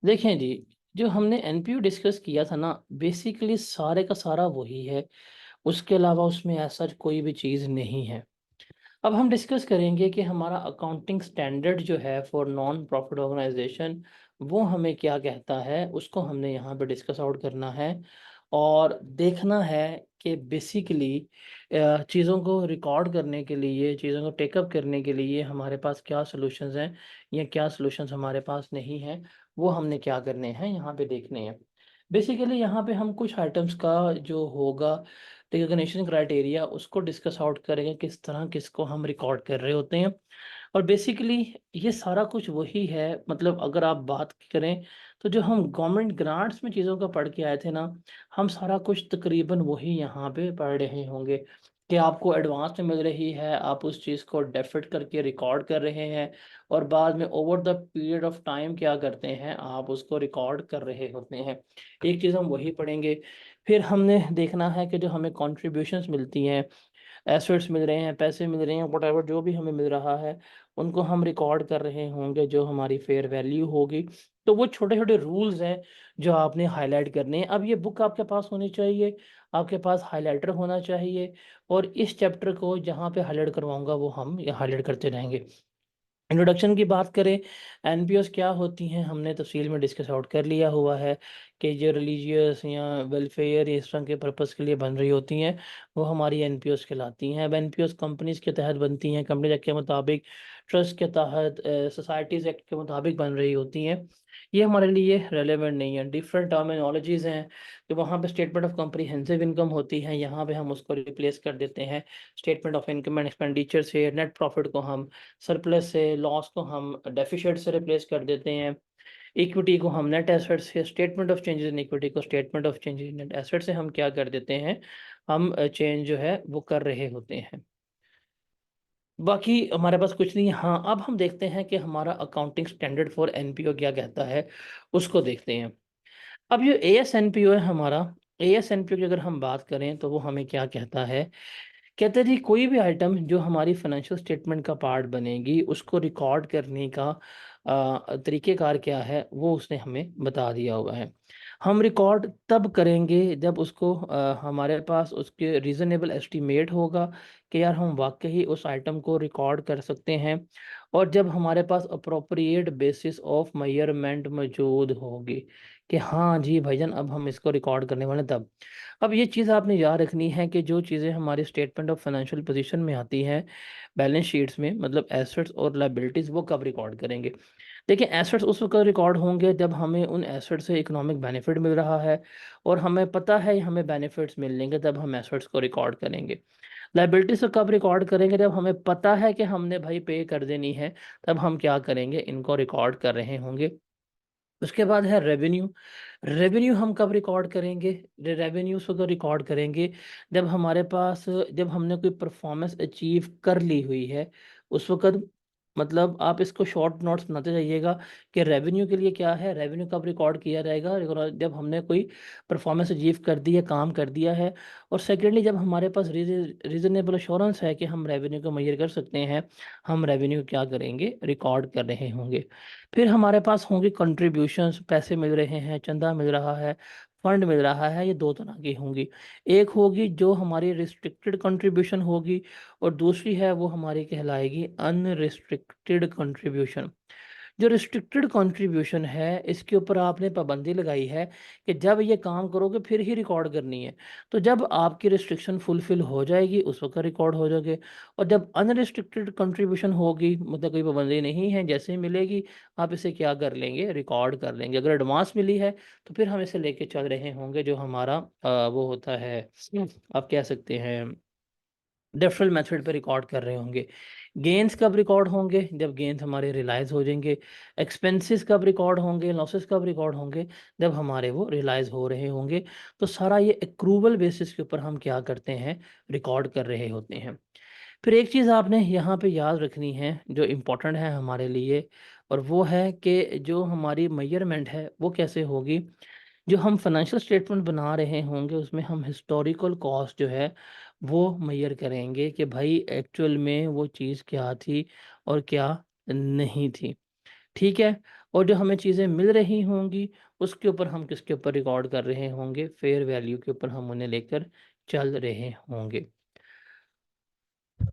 देखें जी, जो हमने एनपीयू डिस्कस किया था ना, बेसिकली सारे का सारा वही है, उसके अलावा उसमें ऐसा कोई भी चीज़ नहीं है। अब हम डिस्कस करेंगे कि हमारा अकाउंटिंग स्टैंडर्ड जो है फॉर नॉन प्रॉफिट ऑर्गेनाइजेशन, वो हमें क्या कहता है, उसको हमने यहाँ पे डिस्कस आउट करना है और देखना है कि बेसिकली चीज़ों को रिकॉर्ड करने के लिए, चीज़ों को टेकअप करने के लिए हमारे पास क्या सॉल्यूशंस हैं या क्या सॉल्यूशंस हमारे पास नहीं हैं, वो हमने क्या करने हैं यहाँ पे देखने हैं। बेसिकली यहाँ पे हम कुछ आइटम्स का जो होगा रिकॉग्निशन क्राइटेरिया उसको डिस्कस आउट करेंगे, किस तरह किसको हम रिकॉर्ड कर रहे होते हैं। और बेसिकली ये सारा कुछ वही है, मतलब अगर आप बात करें तो जो हम गवर्नमेंट ग्रांट्स में चीज़ों का पढ़ के आए थे ना, हम सारा कुछ तकरीबन वही यहाँ पे पढ़ रहे होंगे कि आपको एडवांस में मिल रही है, आप उस चीज़ को डेफिट करके रिकॉर्ड कर रहे हैं और बाद में over the period of time क्या करते हैं, आप उसको रिकॉर्ड कर रहे होते हैं। एक चीज़ हम वही पढ़ेंगे। फिर हमने देखना है कि जो हमें कॉन्ट्रीब्यूशंस मिलती हैं, एसेट्स मिल रहे हैं, पैसे मिल रहे हैं, व्हाटएवर जो भी हमें मिल रहा है, उनको हम रिकॉर्ड कर रहे होंगे, जो हमारी फेयर वैल्यू होगी। तो वो छोटे-छोटे रूल्स हैं जो आपने हाइलाइट करने हैं। अब ये बुक आपके पास होनी चाहिए, आपके पास हाइलाइटर होना चाहिए और इस चैप्टर को जहाँ पे हाइलाइट करवाऊँगा वो हम ये हाइलाइट करते रहेंगे। इंट्रोडक्शन की बात करें, एनपीओस क्या होती हैं, हमने तफ़सील में डिस्कस आउट कर लिया हुआ है कि जो रिलीजियस या वेलफेयर या इस तरह के पर्पस के लिए बन रही होती हैं, वो हमारी एनपीओस कहलाती हैं। अब एनपीओस कंपनीज़ के तहत बनती हैं, कंपनीज़ एक्ट के मुताबिक, ट्रस्ट के तहत, सोसाइटीज़ एक्ट के मुताबिक बन रही होती हैं। ये हमारे लिए रेलेवेंट नहीं है, डिफरेंट टर्मिनोलॉजीज़ हैं, तो वहाँ पे स्टेटमेंट ऑफ कम्प्रिहेंसिव इनकम होती है, यहाँ पे हम उसको रिप्लेस कर देते हैं statement of income and expenditure से। नेट प्रॉफिट को हम सरप्लस से, लॉस को हम डेफिसिट से रिप्लेस कर देते हैं, इक्विटी को हम नेट एसेट से, statement of changes in equity को statement of changes in net asset से हम क्या कर देते हैं, हम चेंज जो है वो कर रहे होते हैं। बाकी हमारे पास कुछ नहीं है। हाँ, अब हम देखते हैं कि हमारा अकाउंटिंग स्टैंडर्ड फॉर एनपीओ क्या कहता है, उसको देखते हैं। अब ये एएसएनपीओ है हमारा, एएसएनपीओ की अगर हम बात करें तो वो हमें क्या कहता है, कहते हैं जी कोई भी आइटम जो हमारी फाइनेंशियल स्टेटमेंट का पार्ट बनेगी उसको रिकॉर्ड करने का तरीक़ेकार क्या है वो उसने हमें बता दिया हुआ है। हम रिकॉर्ड तब करेंगे जब उसको हमारे पास उसके रीज़नेबल एस्टीमेट होगा कि यार हम वाक़ई उस आइटम को रिकॉर्ड कर सकते हैं और जब हमारे पास एप्रोप्रिएट बेसिस ऑफ मेजरमेंट मौजूद होगी कि हाँ जी भाईजान अब हम इसको रिकॉर्ड करने वाले हैं तब। अब ये चीज़ आपने याद रखनी है कि जो चीज़ें हमारे स्टेटमेंट ऑफ फाइनेंशियल पोजीशन में आती हैं, बैलेंस शीट्स में, मतलब एसेट्स और लायबिलिटीज़, वो कब रिकॉर्ड करेंगे। देखिए एसेट्स उस वक़्त रिकॉर्ड होंगे जब हमें उन एसेट से इकोनॉमिक बेनिफिट मिल रहा है और हमें पता है हमें बेनिफिट्स मिलेंगे, तब हम एसेट्स को रिकॉर्ड करेंगे। लायबिलिटीज़ को कब रिकॉर्ड करेंगे, जब हमें पता है कि हमने भाई पे कर देनी है, तब हम क्या करेंगे, इनको रिकॉर्ड कर रहे होंगे। उसके बाद है रेवेन्यू। रेवेन्यू हम कब रिकॉर्ड करेंगे? रेवेन्यू उस वक़्त रिकॉर्ड करेंगे जब हमारे पास, जब हमने कोई परफ़ॉर्मेंस अचीव कर ली हुई है, उस वक़्त, मतलब आप इसको शॉर्ट नोट्स बनाते जाइएगा कि रेवेन्यू के लिए क्या है, रेवेन्यू कब रिकॉर्ड किया जाएगा, जब हमने कोई परफ़ॉर्मेंस अचीव कर दी है, काम कर दिया है। और सेकेंडली जब हमारे पास रीज़नेबल एश्योरेंस है कि हम रेवेन्यू को मेज़र कर सकते हैं, हम रेवेन्यू क्या करेंगे, रिकॉर्ड कर रहे होंगे। फिर हमारे पास होंगे कंट्रीब्यूशंस, पैसे मिल रहे हैं, चंदा मिल रहा है, फंड मिल रहा है, ये 2 तरह की होंगी। एक होगी जो हमारी रिस्ट्रिक्टेड कंट्रीब्यूशन होगी और दूसरी है वो हमारी कहलाएगी अनरिस्ट्रिक्टेड कंट्रीब्यूशन। जो रिस्ट्रिक्टेड कंट्रीब्यूशन है इसके ऊपर आपने पाबंदी लगाई है कि जब ये काम करोगे फिर ही रिकॉर्ड करनी है। तो जब आपकी रिस्ट्रिक्शन फुलफिल हो जाएगी उस वक़्त रिकॉर्ड हो जाओगे और जब अनरिस्ट्रिक्टेड कंट्रीब्यूशन होगी, मतलब कोई पाबंदी नहीं है, जैसे ही मिलेगी आप इसे क्या कर लेंगे, रिकॉर्ड कर लेंगे। अगर एडवांस मिली है तो फिर हम इसे लेके चल रहे होंगे, जो हमारा वो होता है, आप कह सकते हैं डेफरल मेथड पे रिकॉर्ड कर रहे होंगे। गेन्स कब रिकॉर्ड होंगे, जब गेन्स हमारे रियलाइज़ हो जाएँगे। एक्सपेंसेस कब रिकॉर्ड होंगे, लॉसेस कब रिकॉर्ड होंगे, जब हमारे वो रियलाइज़ हो रहे होंगे। तो सारा ये एक्रूवल बेसिस के ऊपर हम क्या करते हैं, रिकॉर्ड कर रहे होते हैं। फिर एक चीज़ आपने यहाँ पे याद रखनी है जो इम्पोर्टेंट है हमारे लिए, और वो है कि जो हमारी मेजरमेंट है वो कैसे होगी। जो हम फाइनेंशियल स्टेटमेंट बना रहे होंगे उसमें हम हिस्टोरिकल कॉस्ट जो है वो मेजर करेंगे कि भाई एक्चुअल में वो चीज़ क्या थी और क्या नहीं थी। ठीक है। और जो हमें चीज़ें मिल रही होंगी उसके ऊपर हम किसके ऊपर रिकॉर्ड कर रहे होंगे, फेयर वैल्यू के ऊपर हम उन्हें लेकर चल रहे होंगे।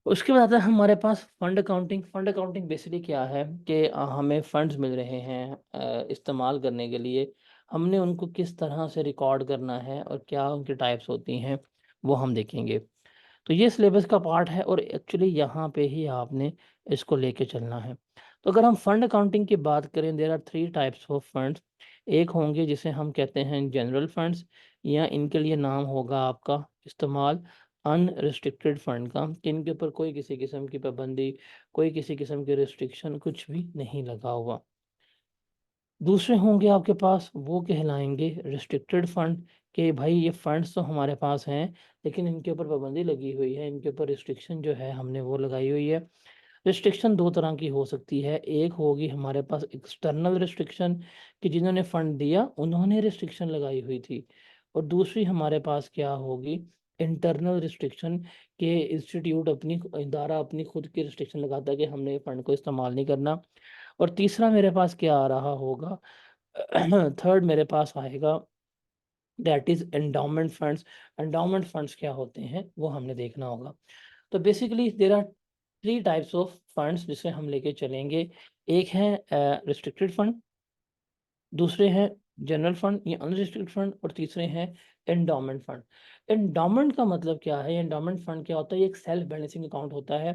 उसके बाद आता है हमारे पास fund accounting. Fund accounting basically क्या है कि हमें फंड्स मिल रहे हैं इस्तेमाल करने के लिए, हमने उनको किस तरह से रिकॉर्ड करना है और क्या उनकी टाइप्स होती हैं वो हम देखेंगे। तो ये सिलेबस का पार्ट है और एक्चुअली यहाँ पे ही आपने इसको लेके चलना है। तो अगर हम फंड अकाउंटिंग की बात करें, there are 3 types of funds. एक होंगे जिसे हम कहते हैं जनरल फंड्स, या इनके लिए नाम होगा आपका इस्तेमाल अनरिस्ट्रिक्टेड फंड का, कि इनके ऊपर कोई किसी किस्म की पाबंदी, कोई किसी किस्म की रिस्ट्रिक्शन कुछ भी नहीं लगा हुआ। दूसरे होंगे आपके पास, वो कहलाएँगे रिस्ट्रिक्टेड फंड, कि भाई ये फंड्स तो हमारे पास हैं, लेकिन इनके ऊपर पाबंदी लगी हुई है, इनके ऊपर रिस्ट्रिक्शन जो है हमने वो लगाई हुई है। रिस्ट्रिक्शन 2 तरह की हो सकती है, एक होगी हमारे पास एक्सटर्नल रिस्ट्रिक्शन, कि जिन्होंने फ़ंड दिया उन्होंने रिस्ट्रिक्शन लगाई हुई थी। और दूसरी हमारे पास क्या होगी, इंटरनल रिस्ट्रिक्शन, के इंस्टीट्यूट अपनी इदारा अपनी खुद की रिस्ट्रिक्शन लगाता है कि हमने फ़ंड को इस्तेमाल नहीं करना। और तीसरा मेरे पास क्या आ रहा होगा, थर्ड मेरे पास आएगा, that is endowment funds. Endowment funds क्या होते हैं वो हमने देखना होगा। तो basically there are 3 types of funds जिसे हम लेके चलेंगे। एक है रिस्ट्रिक्टेड फंड, दूसरे हैं जनरल फंड या अनरिस्ट्रिक्टेड फंड, और तीसरे हैं एंडोमेंट फंड। एंडोमेंट का मतलब क्या है, एंडोमेंट फंड क्या होता है, ये एक सेल्फ बैलेंसिंग अकाउंट होता है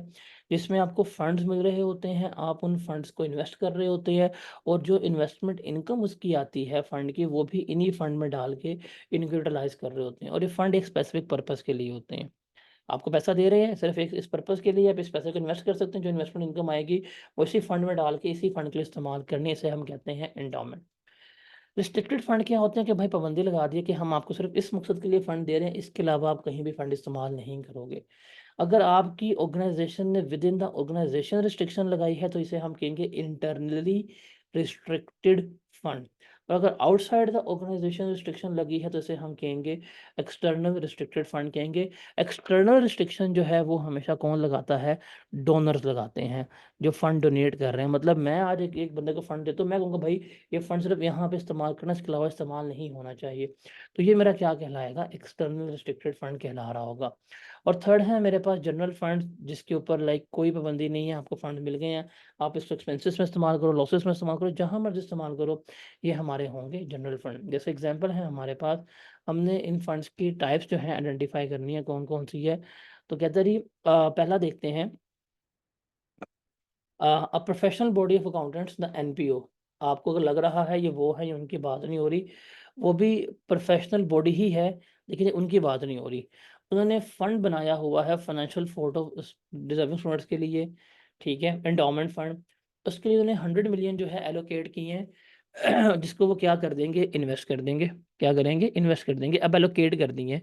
जिसमें आपको फंड्स मिल रहे होते हैं, आप उन फंड्स को इन्वेस्ट कर रहे होते हैं, और जो इन्वेस्टमेंट इनकम उसकी आती है फंड की, वो भी इन्हीं फंड में डाल के इनको यूटिलाइज कर रहे होते हैं, और ये फंड एक स्पेसिफिक पर्पस के लिए होते हैं। आपको पैसा दे रहे हैं सिर्फ एक इस पर्पस के लिए, आप इस पैसे को इन्वेस्ट कर सकते हैं, जो इन्वेस्टमेंट इनकम आएगी वो इसी फंड में डाल के इसी फंड के लिए इस्तेमाल करने से हम कहते हैं एंडोमेंट। रिस्ट्रिक्टेड फंड क्या होते हैं, कि भाई पाबंदी लगा दी है कि हम आपको सिर्फ इस मकसद के लिए फंड दे रहे हैं, इसके अलावा आप कहीं भी फंड इस्तेमाल नहीं करोगे। अगर आपकी ऑर्गेनाइजेशन ने within the organization restriction लगाई है तो इसे हम कहेंगे इंटरनली रिस्ट्रिक्टेड फंड। और अगर आउटसाइड द ऑर्गेनाइजेशन रिस्ट्रिक्शन लगी है तो इसे हम कहेंगे एक्सटर्नल रिस्ट्रिक्टेड फंड कहेंगे। एक्सटर्नल रिस्ट्रिक्शन जो है वो हमेशा कौन लगाता है, डोनर्स लगाते हैं, जो फंड डोनेट कर रहे हैं। मतलब मैं आज एक बंदे को फंड देता हूँ, मैं कहूँगा भाई ये फंड सिर्फ यहाँ पे इस्तेमाल करना, इसके अलावा इस्तेमाल नहीं होना चाहिए। तो ये मेरा क्या कहलाएगा, एक्सटर्नल रिस्ट्रिक्टेड फंड कहला रहा होगा। और थर्ड है मेरे पास जनरल फंड, जिसके ऊपर लाइक कोई पाबंदी नहीं है, आपको फंड मिल गए हैं, आप इसको एक्सपेंसेस में इस्तेमाल करो, लॉसेस में इस्तेमाल करो, जहां मर्जी इस्तेमाल करो, ये हमारे होंगे जनरल फंड। जैसे एग्जांपल है हमारे पास, हमने इन फंड्स की टाइप्स जो है आइडेंटिफाई करनी है कौन कौन सी है। तो कहते रही पहला देखते हैं, a professional body of accountants the NPO. आपको अगर लग रहा है ये वो है, ये उनकी बात नहीं हो रही, वो भी प्रोफेशनल बॉडी ही है, लेकिन ये उनकी बात नहीं हो रही। उन्होंने फंड बनाया हुआ है financial support of deserving students के लिए, ठीक है, एंडोमेंट फंड। उसके लिए उन्होंने 100 मिलियन जो है एलोकेट किए हैं, जिसको वो क्या कर देंगे, इन्वेस्ट कर देंगे। क्या करेंगे, इन्वेस्ट कर देंगे। अब एलोकेट कर दिए,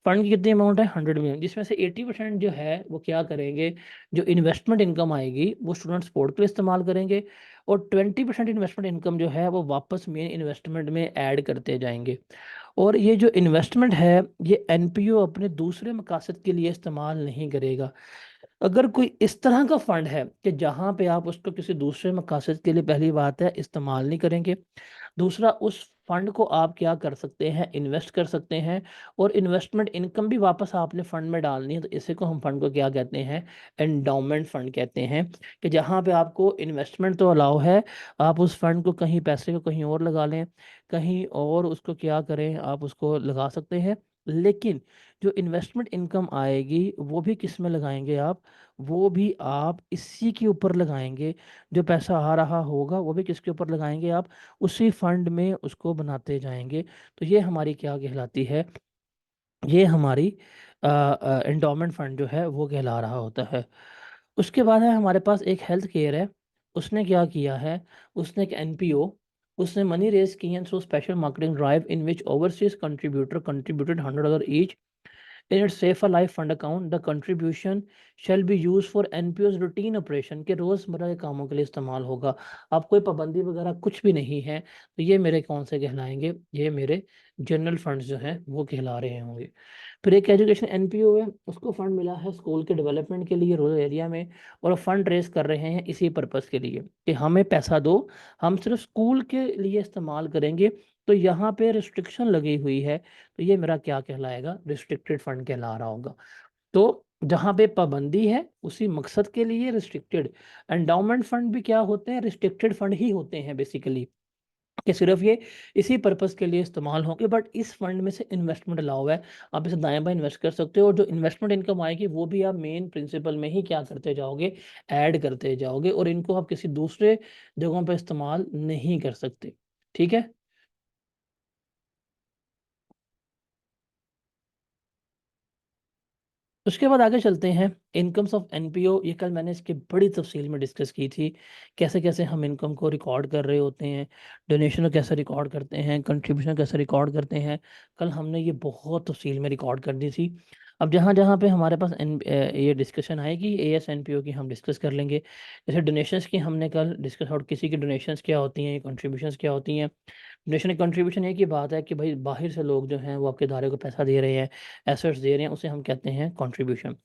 फंड की कितनी अमाउंट है, 100 मिलियन, जिसमें से 80% जो है वो क्या करेंगे, जो इन्वेस्टमेंट इनकम आएगी वो स्टूडेंट सपोर्ट के लिए इस्तेमाल करेंगे, और 20% इन्वेस्टमेंट इनकम जो है वो वापस मेन इन्वेस्टमेंट में ऐड करते जाएंगे। और ये जो इन्वेस्टमेंट है ये एनपीओ अपने दूसरे मकासद के लिए इस्तेमाल नहीं करेगा। अगर कोई इस तरह का फंड है कि जहाँ पे आप उसको किसी दूसरे मकासद के लिए, पहली बात है, इस्तेमाल नहीं करेंगे, दूसरा उस फंड को आप क्या कर सकते हैं, इन्वेस्ट कर सकते हैं, और इन्वेस्टमेंट इनकम भी वापस आपने फंड में डालनी है, तो इसी को हम फंड को क्या कहते हैं, एंडाउमेंट फंड कहते हैं। कि जहाँ पे आपको इन्वेस्टमेंट तो अलाउ है, आप उस फंड को कहीं पैसे को कहीं और लगा लें, कहीं और उसको क्या करें, आप उसको लगा सकते हैं, लेकिन जो इन्वेस्टमेंट इनकम आएगी वो भी किस में लगाएंगे आप, वो भी आप इसी के ऊपर लगाएंगे। जो पैसा आ रहा होगा वो भी किसके ऊपर लगाएंगे आप, उसी फंड में उसको बनाते जाएंगे। तो ये हमारी क्या कहलाती है, ये हमारी एंडोमेंट फंड जो है वो कहला रहा होता है। उसके बाद है हमारे पास एक हेल्थ केयर है, उसने क्या किया है, उसने एक एनपीओ, उसने मनी रेज की है through special marketing drive in which overseas contributor contributed $100 each, in its safe life fund account the contribution shall be use for NPOs routine operation, के रोजमर्रा के कामों के लिए इस्तेमाल होगा। अब कोई पाबंदी वगैरह कुछ भी नहीं है, तो ये मेरे कौन से कहलाएंगे, ये मेरे जनरल फंड्स जो हैं वो कहला रहे होंगे। फिर एक एजुकेशन एनपीओ है, उसको फंड मिला है स्कूल के डेवलपमेंट के लिए रूरल एरिया में, और फंड रेज कर रहे हैं इसी पर्पस के लिए कि हमें पैसा दो, हम सिर्फ स्कूल के लिए इस्तेमाल करेंगे। तो यहाँ पे रिस्ट्रिक्शन लगी हुई है, तो ये मेरा क्या कहलाएगा, रिस्ट्रिक्टेड फंड कहला रहा होगा। तो जहाँ पे पाबंदी है उसी मकसद के लिए रिस्ट्रिक्टेड। एंडाउमेंट फंड भी क्या होते हैं, रिस्ट्रिक्टेड फंड ही होते हैं बेसिकली, कि सिर्फ ये इसी पर्पस के लिए इस्तेमाल होंगे। बट इस फंड में से इन्वेस्टमेंट अलाउ है, आप इसे दाएं बाएं इन्वेस्ट कर सकते हो, और जो इन्वेस्टमेंट इनकम आएगी वो भी आप मेन प्रिंसिपल में ही क्या करते जाओगे, ऐड करते जाओगे, और इनको आप किसी दूसरे जगहों पर इस्तेमाल नहीं कर सकते। ठीक है। उसके बाद आगे चलते हैं, इनकम्स ऑफ एनपीओ। ये कल मैंने इसकी बड़ी तफसील में डिस्कस की थी, कैसे कैसे हम इनकम को रिकॉर्ड कर रहे होते हैं, डोनेशन को कैसे रिकॉर्ड करते हैं, कंट्रीब्यूशन कैसे रिकॉर्ड करते हैं। कल हमने ये बहुत तफसील में रिकॉर्ड कर दी थी। अब जहाँ जहाँ पे हमारे पास ये डिस्कशन आएगी एएस एनपीओ की, हम डिस्कस कर लेंगे। जैसे डोनेशंस की हमने कल डिस्कस, और किसी की डोनेशंस क्या होती हैं, कंट्रीब्यूशंस क्या होती हैं। डोनेशन कंट्रीब्यूशन एक ही बात है कि भाई बाहर से लोग जो हैं वो आपके इदारे को पैसा दे रहे हैं, एसेट्स दे रहे हैं, उसे हम कहते हैं कंट्रीब्यूशन,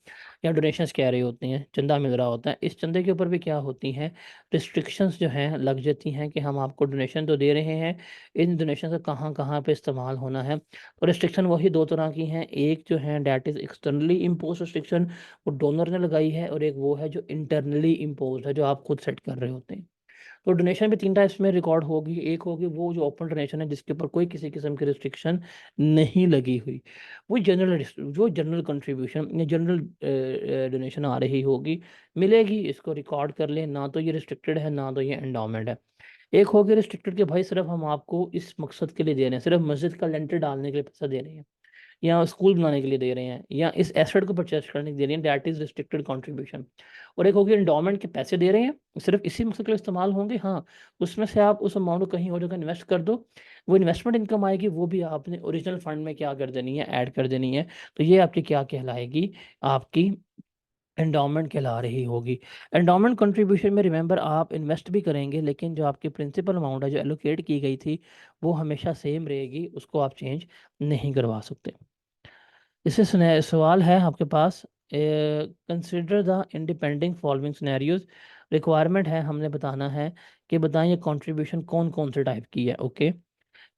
या डोनेशंस कह रहे होते हैं, चंदा मिल रहा होता है। इस चंदे के ऊपर भी क्या होती हैं, रिस्ट्रिक्शंस जो हैं लग जाती हैं कि हम आपको डोनेशन तो दे रहे हैं, इन डोनेशन का कहाँ कहाँ पे इस्तेमाल होना है। तो रिस्ट्रिक्शन वही दो तरह की हैं, एक जो है that is externally impose restriction, वो डोनर ने लगाई है, और एक वो है जो इंटरनली इम्पोज है, जो आप खुद सेट कर रहे होते हैं। तो डोनेशन भी 3 टाइप्स में रिकॉर्ड होगी। एक होगी वो जो ओपन डोनेशन है, जिसके ऊपर कोई किसी किस्म की रिस्ट्रिक्शन नहीं लगी हुई, वो जो जनरल कंट्रीब्यूशन या जनरल डोनेशन आ रही होगी, मिलेगी, इसको रिकॉर्ड कर लें। ना तो ये रिस्ट्रिक्टेड है, ना तो ये एंडाउमेंट है। एक होगी रिस्ट्रिक्टेड कि भाई सिर्फ हम आपको इस मकसद के लिए दे रहे हैं, सिर्फ मस्जिद का लेंटर डालने के लिए पैसा दे रहे हैं, या स्कूल बनाने के लिए दे रहे हैं, या इस एसेट को परचेज करने के लिए दे रहे हैं, दैट इज रिस्ट्रिक्टेड कंट्रीब्यूशन। और एक होगी एंडोमेंट के पैसे दे रहे हैं, सिर्फ इसी मकसद के लिए इस्तेमाल होंगे, हाँ उसमें से आप उस अमाउंट को कहीं और जगह इन्वेस्ट कर दो, वो इन्वेस्टमेंट इनकम आएगी, वो भी आपने ओरिजिनल फंड में क्या कर देनी है, ऐड कर देनी है। तो ये आपकी क्या कहलाएगी, आपकी एंडोमेंट कहला रही होगी। एंडोमेंट कंट्रीब्यूशन में रिमेंबर आप इन्वेस्ट भी करेंगे, लेकिन जो आपकी प्रिंसिपल अमाउंट है जो एलोकेट की गई थी, वो हमेशा सेम रहेगी, उसको आप चेंज नहीं करवा सकते। इससे सवाल है आपके पास, consider the independent following scenarios. Requirement है, हमने बताना है कि बताएं ये कंट्रीब्यूशन कौन कौन से टाइप की है। ओके।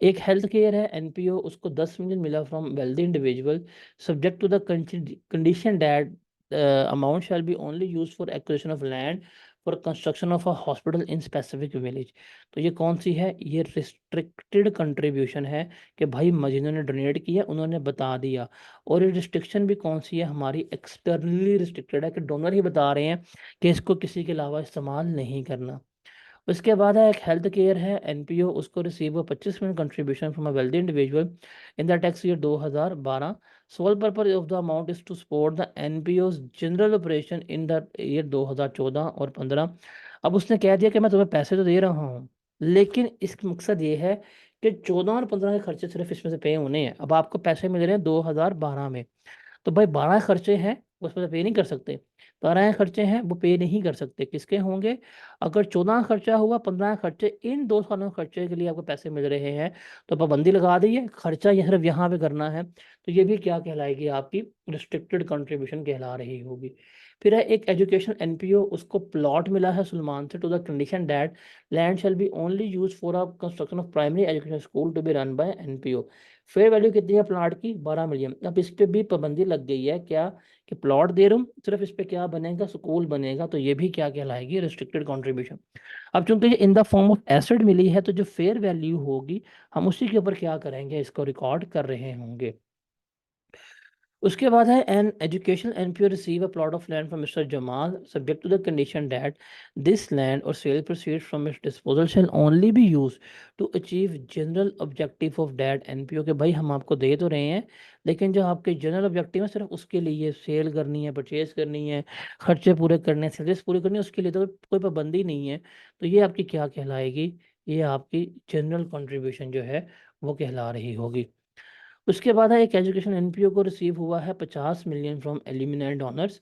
एक हेल्थ केयर है एनपीओ, उसको 10 मिलियन मिला from wealthy individual, subject to the condition that amount shall be only use for acquisition of land for construction of a hospital in specific village. तो ये कौन सी है, ये रिस्ट्रिक्टेड कंट्रीब्यूशन है, कि भाई जिन्होंने डोनेट किया उन्होंने बता दिया। और ये रिस्ट्रिक्शन भी कौन सी है, हमारी एक्सटर्नली रिस्ट्रिक्टेड है, कि डोनर ही बता रहे हैं कि इसको किसी के अलावा इस्तेमाल नहीं करना। उसके बाद है एक हेल्थ केयर है एनपीओ, उसको receive 25% contribution from a wealthy individual in the tax year 2012। Sole purpose of the amount is to support the NPOs general operation in the year 2014 और 15। अब उसने कह दिया कि मैं तुम्हें पैसे तो दे रहा हूँ, लेकिन इसका मकसद ये है कि 14 और 15 के खर्चे सिर्फ इसमें से पे होने हैं। अब आपको पैसे मिल रहे हैं 2012 में, तो भाई 12 खर्चे हैं उसमें से पे नहीं कर सकते, 12 खर्चे हैं वो पे नहीं कर सकते, किसके होंगे। अगर 14 खर्चा हुआ, 15 खर्चे, इन 2 सालों के खर्चे के लिए आपको पैसे मिल रहे हैं, तो पाबंदी लगा दी है, खर्चा ये सिर्फ यहाँ पे करना है। तो ये भी क्या कहलाएगी, आपकी रिस्ट्रिक्टेड कंट्रीब्यूशन कहला रही होगी। फिर है एक एजुकेशन एनपीओ, उसको प्लॉट मिला है सुलेमान से, to the condition that land shall be only use for a construction of primary education school to be run by NPO. Fair value कितनी है प्लाट की, 12 मिलियन। अब इस पे भी पाबंदी लग गई है, क्या, कि प्लॉट दे रहा हूँ, सिर्फ इस पे क्या बनेगा, स्कूल बनेगा। तो ये भी क्या कहलाएगी, रिस्ट्रिक्टेड कंट्रीब्यूशन। अब चूंकि ये in the form of asset मिली है, तो जो फेयर वैल्यू होगी हम उसी के ऊपर क्या करेंगे, इसको रिकॉर्ड कर रहे होंगे। उसके बाद है an education NPO receive a plot of land from mister Jamal, subject to the condition that this land और sale proceed from its disposal shall only be use to achieve general objective of that NPO, के भाई हम आपको दे तो रहे हैं, लेकिन जो आपके जनरल ऑब्जेक्टिव है सिर्फ उसके लिए, सेल करनी है, परचेज करनी है, खर्चे पूरे करने हैं, सर्विस पूरी करनी है, उसके लिए तो कोई पाबंदी नहीं है। तो ये आपकी क्या कहलाएगी, ये आपकी जनरल कंट्रीब्यूशन जो है वो कहला रही होगी। उसके बाद है एक एजुकेशन एनपीओ को रिसीव हुआ है 50 million from alumni and donors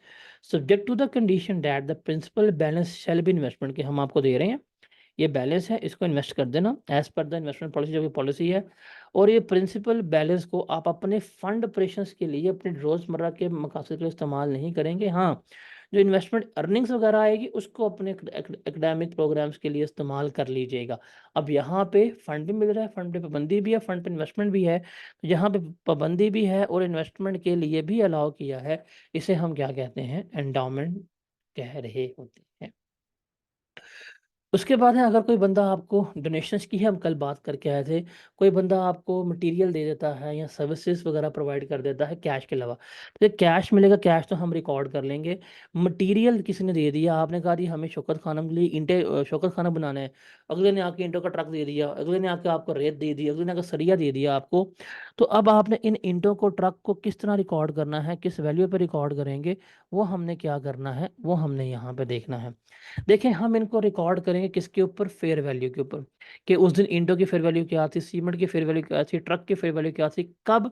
subject to the condition that the principal balance shall be investment के हम आपको दे रहे हैं, ये बैलेंस है, इसको इन्वेस्ट कर देना as per the investment policy, जो कि पॉलिसी है। और ये प्रिंसिपल बैलेंस को आप अपने फंड ऑपरेशंस के लिए अपने रोज़मर्रा के मकासद के लिए इस्तेमाल नहीं करेंगे। हाँ, जो इन्वेस्टमेंट अर्निंग्स वगैरह आएगी उसको अपने एकेडमिक प्रोग्राम्स के लिए इस्तेमाल कर लीजिएगा। अब यहाँ पे फंड भी मिल रहा है, फंड पे पाबंदी भी है, फंड पे इन्वेस्टमेंट भी है, तो यहाँ पे पाबंदी भी है और इन्वेस्टमेंट के लिए भी अलाउ किया है। इसे हम क्या कहते हैं, एंडाउमेंट कह रहे होते हैं। उसके बाद है, अगर कोई बंदा आपको डोनेशंस की है, हम कल बात करके आए थे, कोई बंदा आपको मटेरियल दे देता है या सर्विसेज वगैरह प्रोवाइड कर देता है कैश के अलावा, तो कैश मिलेगा, कैश तो हम रिकॉर्ड कर लेंगे। मटेरियल किसी ने दे दिया, आपने कहा जी हमें शौकत खानम के लिए ईंटें शौकत खाना बनाना है, अगले ने आके ईंटों का ट्रक दे दिया, अगले ने आके आपको रेत दे दी, अगले ने आके सरिया दे दिया आपको, तो अब आपने इन ईंटों को, ट्रक को किस तरह रिकॉर्ड करना है, किस वैल्यू पर रिकॉर्ड करेंगे, वो हमने क्या करना है, वो हमने यहाँ पे देखना है। देखें, हम इनको रिकॉर्ड करेंगे किसके ऊपर, फेयर वैल्यू के ऊपर, कि उस दिन ईंटों की फेयर वैल्यू क्या थी, सीमेंट की फेयर वैल्यू क्या थी, ट्रक की फेयर वैल्यू क्या थी, कब,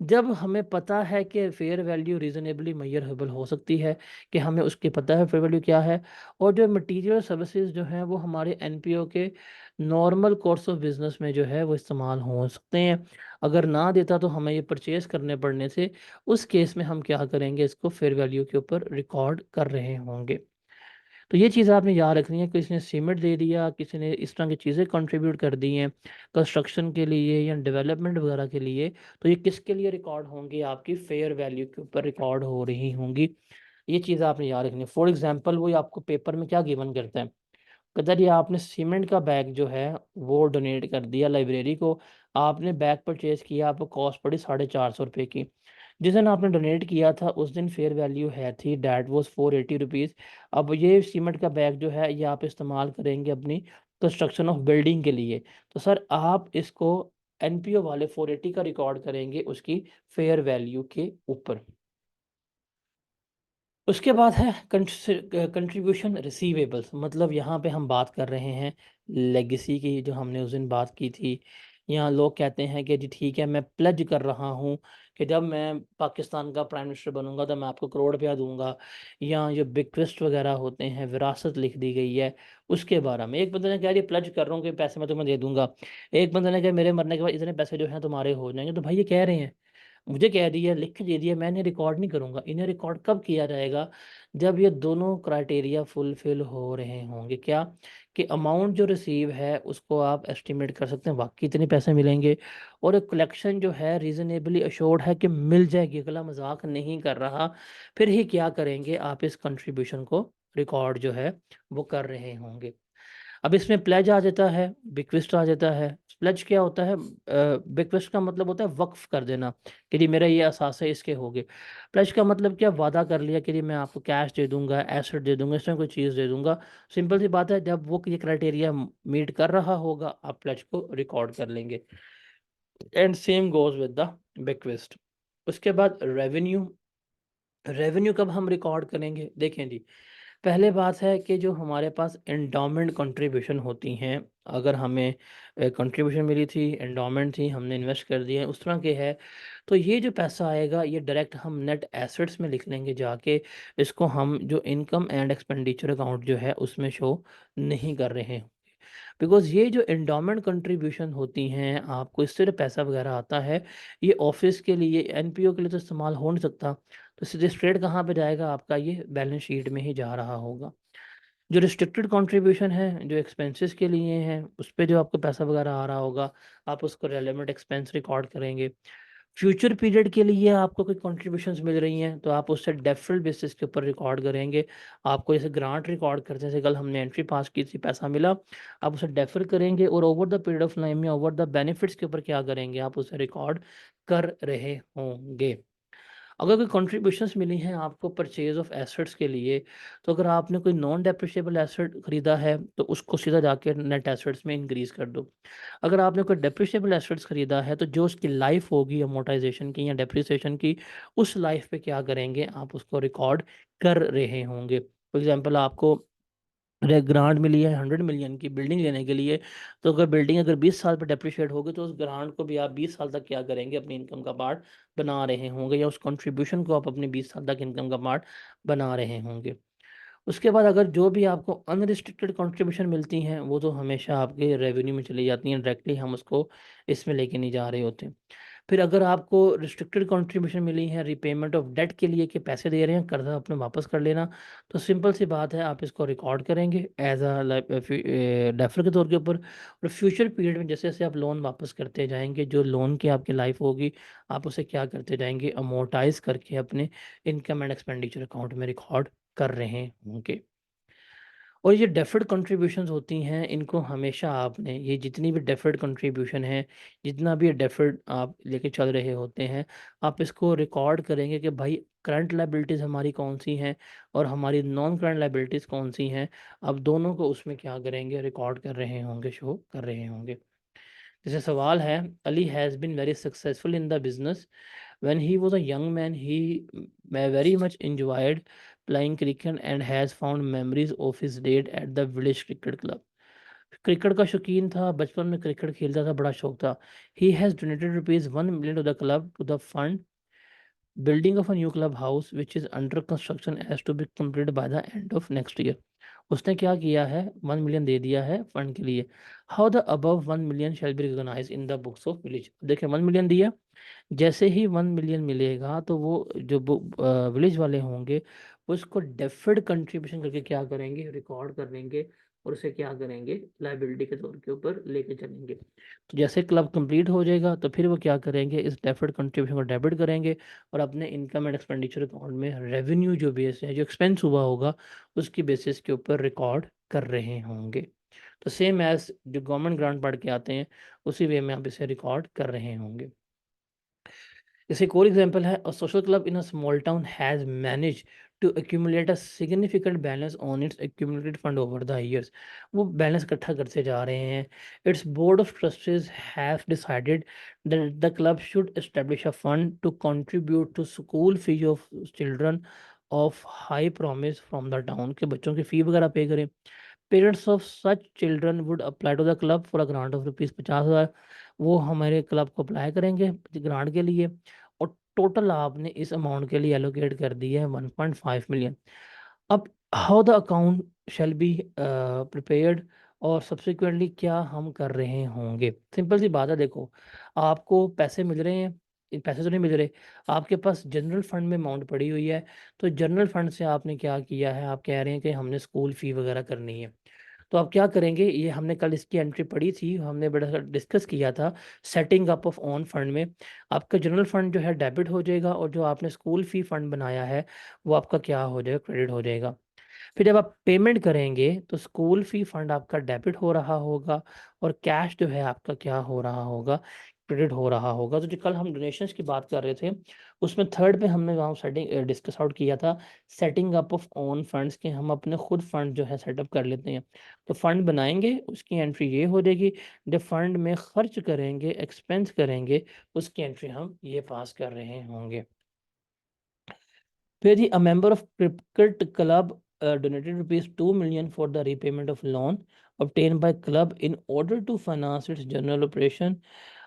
जब हमें पता है कि फेयर वैल्यू रीजनेबली मेजरेबल हो सकती है, कि हमें उसकी पता है फेयर वैल्यू क्या है, और जो मटेरियल सर्विसेज जो हैं वो हमारे एनपीओ के नॉर्मल कोर्स ऑफ बिजनेस में जो है वो इस्तेमाल हो सकते हैं। अगर ना देता तो हमें ये परचेज करने पड़ने से, उस केस में हम क्या करेंगे, इसको फेयर वैल्यू के ऊपर रिकॉर्ड कर रहे होंगे। तो ये चीज़ आपने याद रखनी है, किसी ने सीमेंट दे दिया, किसी ने इस तरह की चीज़ें कंट्रीब्यूट कर दी हैं कंस्ट्रक्शन के लिए या डेवलपमेंट वगैरह के लिए, तो ये किसके लिए रिकॉर्ड होंगी, आपकी फेयर वैल्यू के ऊपर रिकॉर्ड हो रही होंगी। ये चीज़ आपने याद रखनी है। फॉर एग्जांपल, वो आपको पेपर में क्या गिवन करता है, कदर ये आपने सीमेंट का बैग जो है वो डोनेट कर दिया लाइब्रेरी को, आपने बैग परचेज़ किया, आपको कॉस्ट पड़ी 450 रुपये की। जिस दिन आपने डोनेट किया था उस दिन फेयर वैल्यू है थी, डैट वाज़ 480 रुपीज़। अब ये सीमेंट का बैग जो है ये आप इस्तेमाल करेंगे अपनी कंस्ट्रक्शन ऑफ बिल्डिंग के लिए, तो सर आप इसको एनपीओ वाले 480 का रिकॉर्ड करेंगे उसकी फेयर वैल्यू के ऊपर। उसके बाद है कंट्रीब्यूशन रिसीवेबल्स, मतलब यहाँ पे हम बात कर रहे हैं लेगेसी की, जो हमने उस दिन बात की थी। यहाँ लोग कहते हैं कि जी ठीक है, मैं प्लेज कर रहा हूँ कि जब मैं पाकिस्तान का प्राइम मिनिस्टर बनूंगा तो मैं आपको करोड़ रुपया दूंगा, या जो बिगविस्ट वगैरह होते हैं, विरासत लिख दी गई है उसके बारे में। एक बंदे ने कहा जी प्लेज कर रहा हूँ कि पैसे मैं तुम्हें दे दूंगा, एक बंदे ने कहा मेरे मरने के बाद इतने पैसे जो हैं तुम्हारे हो जाएंगे। तो भाई ये कह रहे हैं, मुझे कह दिया, लिख के दे दिया, मैंने रिकॉर्ड नहीं करूँगा। इन्हें रिकॉर्ड कब किया जाएगा, जब ये दोनों क्राइटेरिया फुलफ़िल हो रहे होंगे। क्या, कि अमाउंट जो रिसीव है उसको आप एस्टिमेट कर सकते हैं वाक़ई इतने पैसे मिलेंगे, और कलेक्शन जो है रीज़नेबली एश्योर्ड है कि मिल जाएगी, अगला मज़ाक नहीं कर रहा। फिर ही क्या करेंगे, आप इस कंट्रीब्यूशन को रिकॉर्ड जो है वो कर रहे होंगे। अब इसमें प्लेज आ जाता है, बिक्विस्ट आ जाता है। प्लेज क्या होता है, बिक्विस्ट का मतलब होता है वक्फ कर देना, कि जी मेरा ये असासे इसके हो गए। प्लेज का मतलब क्या, वादा कर लिया कि जी मैं आपको कैश दे दूंगा, एसेट दे दूंगा, इसमें कोई चीज़ दे दूंगा। सिंपल सी बात है, जब वो ये क्राइटेरिया मीट कर रहा होगा आप प्लेज को रिकॉर्ड कर लेंगे। And same goes with the bequest. उसके बाद रेवेन्यू, रेवेन्यू कब हम रिकॉर्ड करेंगे, देखें जी, पहले बात है कि जो हमारे पास एंडोमेंट कंट्रीब्यूशन होती हैं, अगर हमें कंट्रीब्यूशन मिली थी, एंडोमेंट थी, हमने इन्वेस्ट कर दिए उस तरह के है, तो ये जो पैसा आएगा ये डायरेक्ट हम नेट एसेट्स में लिख लेंगे जाके, इसको हम जो इनकम एंड एक्सपेंडिचर अकाउंट जो है उसमें शो नहीं कर रहे हैं। बिकॉज़ ये जो एंडोमेंट कंट्रीब्यूशन होती हैं, आपको इससे जो पैसा वगैरह आता है, ये ऑफ़िस के लिए, एनपीओ के लिए तो इस्तेमाल हो नहीं सकता। तो सीधे स्ट्रेट कहाँ पे जाएगा आपका, ये बैलेंस शीट में ही जा रहा होगा। जो रिस्ट्रिक्टेड कंट्रीब्यूशन है, जो एक्सपेंसेस के लिए हैं, उस पे जो आपको पैसा वगैरह आ रहा होगा, आप उसको रेलेवेंट एक्सपेंस रिकॉर्ड करेंगे। फ्यूचर पीरियड के लिए आपको कोई कंट्रीब्यूशंस मिल रही हैं, तो आप उससे डेफरल बेसिस के ऊपर रिकॉर्ड करेंगे। आपको जैसे ग्रांट रिकॉर्ड करते हैं, जैसे कल हमने एंट्री पास की थी, पैसा मिला, आप उसे डेफर करेंगे और over the period of time या ओवर द बेनिफिट्स के ऊपर क्या करेंगे, आप उसे रिकॉर्ड कर रहे होंगे। अगर कोई कंट्रीब्यूशंस मिली हैं आपको परचेज़ ऑफ एसेट्स के लिए, तो अगर आपने कोई नॉन डेप्रिशिएबल एसेट खरीदा है, तो उसको सीधा जाके नेट एसेट्स में इंक्रीज़ कर दो। अगर आपने कोई डेप्रिशिएबल एसेट्स खरीदा है, तो जो उसकी लाइफ होगी अमोर्टाइज़ेशन की या डेप्रिसिएशन की, उस लाइफ पे क्या करेंगे, आप उसको रिकॉर्ड कर रहे होंगे। फॉर एग्ज़ाम्पल, आपको ग्रांट मिली है 100 मिलियन की बिल्डिंग लेने के लिए, तो अगर बिल्डिंग अगर 20 साल पर डेप्रिशिएट होगी तो उस ग्रांट को भी आप 20 साल तक क्या करेंगे, अपनी इनकम का पार्ट बना रहे होंगे, या उस कंट्रीब्यूशन को आप अपने 20 साल तक इनकम का पार्ट बना रहे होंगे। उसके बाद अगर जो भी आपको अनरिस्ट्रिक्टेड कंट्रीब्यूशन मिलती हैं वो तो हमेशा आपके रेवेन्यू में चली जाती हैं, डायरेक्टली हम उसको इसमें लेके नहीं जा रहे होते। फिर अगर आपको रिस्ट्रिक्टेड कंट्रीब्यूशन मिली है रिपेमेंट ऑफ डेट के लिए, कि पैसे दे रहे हैं कर्जा अपने वापस कर लेना, तो सिंपल सी बात है, आप इसको रिकॉर्ड करेंगे एज अ डेफर के तौर के ऊपर। और फ्यूचर पीरियड में जैसे जैसे आप लोन वापस करते जाएंगे, जो लोन की आपकी लाइफ होगी, आप उसे क्या करते जाएंगे, अमोर्टाइज करके अपने इनकम एंड एक्सपेंडिचर अकाउंट में रिकॉर्ड कर रहे होंगे। और ये डेफर्ड कंट्रीब्यूशंस होती हैं, इनको हमेशा आपने, ये जितनी भी डेफर्ड कंट्रीब्यूशन है, जितना भी डेफर्ड आप लेके चल रहे होते हैं, आप इसको रिकॉर्ड करेंगे कि भाई करंट लाइबिलिटीज़ हमारी कौन सी हैं और हमारी नॉन करंट लाइबिलिटीज़ कौन सी हैं। अब दोनों को उसमें क्या करेंगे, रिकॉर्ड कर रहे होंगे, शो कर रहे होंगे। जैसे सवाल है, Ali has been very successful in the business. When he was a young man, he very much enjoyed playing cricket and has found memories of his days at the village cricket club. Cricket का शौकीन था, बचपन में cricket खेलता था, बड़ा शौक था। He has donated ₹1 million to the club to the fund building of a new club house which is under construction as to be completed by the end of next year. उसने क्या किया है, 1 million दे दिया है fund के लिए। How the above 1 million shall be recognize in the books of village. देखिए 1 million दिया, जैसे ही 1 मिलियन मिलेगा तो वो जो विलेज वाले होंगे वो इसको डेफर्ड कंट्रीब्यूशन करके क्या करेंगे, रिकॉर्ड कर लेंगे, और उसे क्या करेंगे, लाइबिलिटी के तौर के ऊपर लेके चलेंगे। तो जैसे क्लब कंप्लीट हो जाएगा तो फिर वो क्या करेंगे, इस डेफर्ड कंट्रीब्यूशन को डेबिट करेंगे और अपने इनकम एंड एक्सपेंडिचर अकाउंट में रेवेन्यू जो बेस है, जो एक्सपेंस हुआ होगा, उसकी बेसिस के ऊपर रिकॉर्ड कर रहे होंगे। तो सेम एज जो गवर्नमेंट ग्रांट पढ़ के आते हैं, उसी वे में आप इसे रिकॉर्ड कर रहे होंगे। जैसे एक और एग्जांपल है, a social club in a small town has manage to accumulate a significant balance on its accumulated fund over the years. वो बैलेंस इकट्ठा करते जा रहे हैं। Its board of trustees have decided that the club should establish a fund to contribute to school fee of children of high promise from the town, के बच्चों की fee वगैरह पे करें। Parents of such children would apply to the club for a grant of ₹50,000। वो हमारे club को apply करेंगे grant के लिए, और टोटल आपने इस अमाउंट के लिए एलोकेट कर दी है 1.5 मिलियन। अब how the account shall be prepared, और सब्सिक्वेंटली क्या हम कर रहे होंगे। सिंपल सी बात है, देखो आपको पैसे मिल रहे हैं, पैसे तो नहीं मिल रहे, आपके पास जनरल फंड में अमाउंट पड़ी हुई है। तो जनरल फंड से आपने क्या किया है, आप कह रहे हैं कि हमने स्कूल फ़ी वगैरह करनी है। तो आप क्या करेंगे, ये हमने कल इसकी एंट्री पढ़ी थी, हमने बड़ा सा डिस्कस किया था setting up of own fund में। आपका जनरल फंड जो है डेबिट हो जाएगा, और जो आपने स्कूल फ़ी फंड बनाया है वो आपका क्या हो जाएगा, क्रेडिट हो जाएगा। फिर जब आप पेमेंट करेंगे तो स्कूल फ़ी फंड आपका डेबिट हो रहा होगा, और कैश जो है आपका क्या हो रहा होगा, क्रेडिट हो रहा होगा। तो जो कल हम डोनेशंस की बात कर रहे थे, उसमें थर्ड पे हमने वहाँ सेटिंग डिस्कस आउट किया था setting up of own funds, के हम अपने खुद फंड जो है सेटअप कर लेते हैं। तो फंड बनाएंगे, उसकी एंट्री ये हो जाएगी, जब फंड में खर्च करेंगे, एक्सपेंस करेंगे, उसकी एंट्री हम ये पास कर रहे होंगे। फिर जी, a member of cricket club donated ₹2 million for the repayment of loan obtained by club in order to finance its general operation.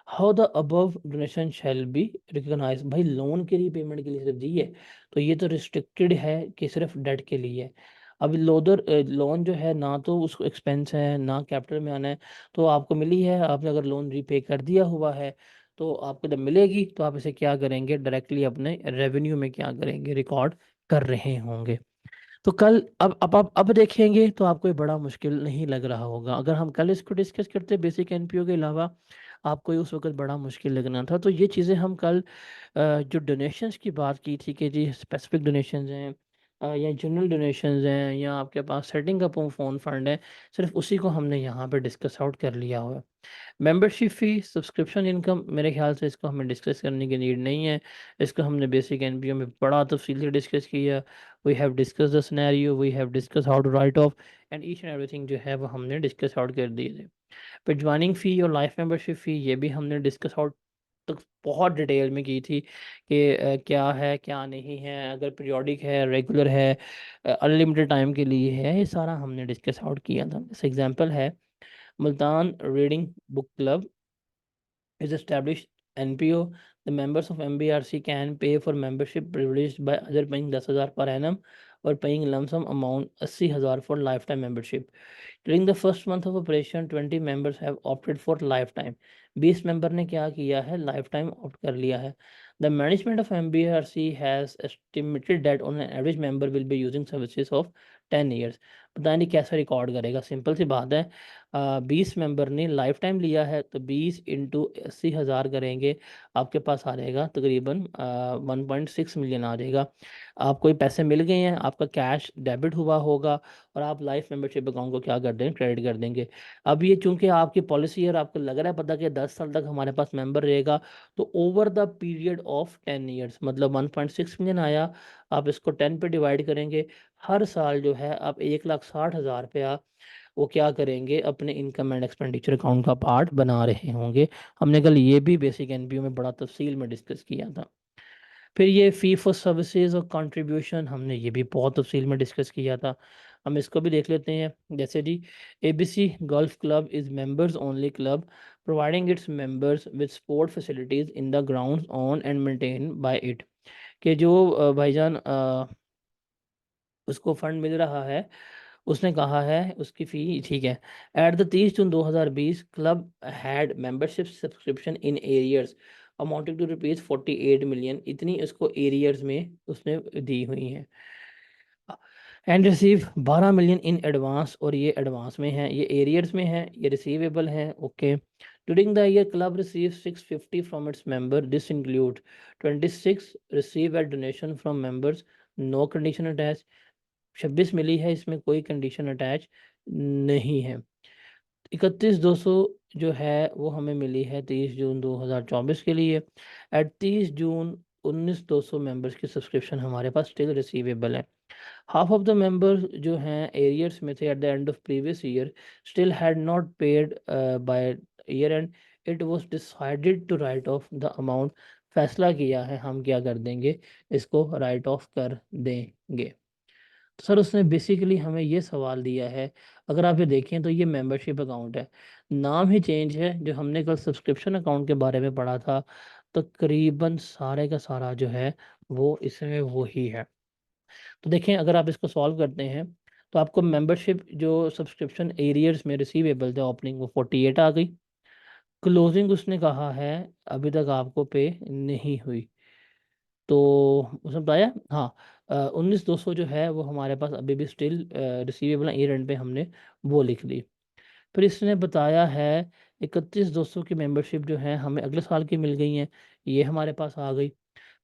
How the above donation shall be recognized। भाई लोन के repayment के लिए सिर्फ दी है, तो ये तो restricted है कि सिर्फ डेट के लिए है। अब लोदर लोन जो है ना तो उसको एक्सपेंस है ना कैपिटल में आना है, तो आपको मिली है, आपने अगर लोन रीपे कर दिया हुआ है, तो आपको जब मिलेगी तो आप इसे क्या करेंगे, डायरेक्टली अपने रेवेन्यू में क्या करेंगे, रिकॉर्ड कर रहे होंगे। तो कल अब देखेंगे तो आपको ये बड़ा मुश्किल नहीं लग रहा होगा। अगर हम कल इसको डिस्कस करते बेसिक एनपीओ के अलावा, आपको ये उस वक़्त बड़ा मुश्किल लगना था। तो ये चीज़ें हम कल जो डोनेशंस की बात की थी कि जी स्पेसिफिक डोनेशंस हैं, या जनरल डोनेशंस हैं, या आपके पास setting up of own fund है, सिर्फ़ उसी को हमने यहाँ पे डिस्कस आउट कर लिया हुआ है। मेंबरशिप फ़ी, सब्सक्रिप्शन इनकम, मेरे ख़्याल से इसको हमें डिस्कस करने की नीड नहीं है। इसको हमने बेसिक एनपीओ में बड़ा तफ़सीली डिस्कस किया। We have discussed the scenario, we have discussed how to write off, and each and everything जो है वो हमने डिस्कस आउट कर दिए थे। फिर जॉइनिंग फ़ी और लाइफ मेंबरशिप फ़ी, ये भी हमने डिस्कस आउट तक बहुत डिटेल में की थी कि क्या है क्या नहीं है, अगर पीरियोडिक है, रेगुलर है, अनलिमिटेड टाइम के लिए है, ये सारा हमने डिस्कस आउट किया था। जैसे एग्जांपल है, Multan reading book club is established NPO. The members of MBRC can pay for membership privileged by either paying 10,000 per annum or paying lump sum amount 80,000 for lifetime membership. During the first month of operation, 20 members have opted for lifetime. 20 member ने क्या किया है, life time opt कर लिया है। The management of MBRC has estimated that on an average member will be using services of 10 years. पता नहीं कैसे रिकॉर्ड करेगा, सिंपल सी बात है। 20 मेंबर ने लाइफ टाइम लिया है तो 20 इंटू 80,000 करेंगे, आपके पास आ जाएगा तकरीबन 1.6 मिलियन आ जाएगा। आपको ये पैसे मिल गए हैं, आपका कैश डेबिट हुआ होगा और आप लाइफ मेंबरशिप अकाउंट को क्या कर देंगे, क्रेडिट कर देंगे। अब ये चूंकि आपकी पॉलिसी है और आपको लग रहा है पता कि 10 साल तक हमारे पास मेंबर रहेगा, तो over the period of 10 years मतलब 1.6 मिलियन आया, आप इसको 10 पे डिवाइड करेंगे, हर साल जो है आप 1,60,000 रुपया वो क्या करेंगे, अपने इनकम एंड एक्सपेंडिचर अकाउंट का पार्ट बना रहे होंगे। हमने कल ये भी बेसिक एनपीओ में बड़ा तफसील में डिस्कस किया था। फिर ये फ़ी फॉर सर्विसेज और कंट्रीब्यूशन, हमने ये भी बहुत तफसील में डिस्कस किया था। हम इसको भी देख लेते हैं। जैसे जी, ABC golf club is members only club providing its members with sport facilities in the grounds on and maintain by it. कि जो भाईजान उसको फंड मिल रहा है, उसने कहा है उसकी फ़ी ठीक है। At the 30 June 2020 club had membership subscription in arrears amounting to rupees 48 million, इतनी उसको एरियर्स में उसने दी हुई हैं। And receive 12 million in advance, और ये एडवांस में है, ये एरियर्स में है, ये रिसीवेबल है। Okay, during the year club receive 650 from its member, this include 26 receive at donation from members, no condition attach. 26 मिली है, इसमें कोई कंडीशन अटैच नहीं है। 31,200 जो है वो हमें मिली है 30 जून 2024 के लिए। एट 30 जून 19,200 मेंबर्स की सब्सक्रिप्शन हमारे पास स्टिल रिसीवेबल है। हाफ ऑफ द मेंबर्स जो हैं एरियर्स में थे at the end of previous year still had not paid by year end it was decided to write off the amount. फैसला किया है हम क्या कर देंगे, इसको राइट ऑफ कर देंगे। तो सर उसने बेसिकली हमें ये सवाल दिया है, अगर आप ये देखें तो ये मेंबरशिप अकाउंट है, नाम ही चेंज है। जो हमने कल सब्सक्रिप्शन अकाउंट के बारे में पढ़ा था, तकरीबन सारे का सारा जो है वो इसमें वही है। तो देखें, अगर आप इसको सॉल्व करते हैं तो आपको मेंबरशिप जो सब्सक्रिप्शन एरियर्स में रिसीवेबल थे ओपनिंग वो 48 आ गई, क्लोजिंग उसने कहा है अभी तक आपको पे नहीं हुई, तो उसने बताया हाँ 19,200 जो है वो हमारे पास अभी भी स्टिल रिसीवेबल ईयर एंड पे हमने वो लिख ली। फिर इसने बताया है 31,200 की मेंबरशिप जो है हमें अगले साल की मिल गई हैं, ये हमारे पास आ गई।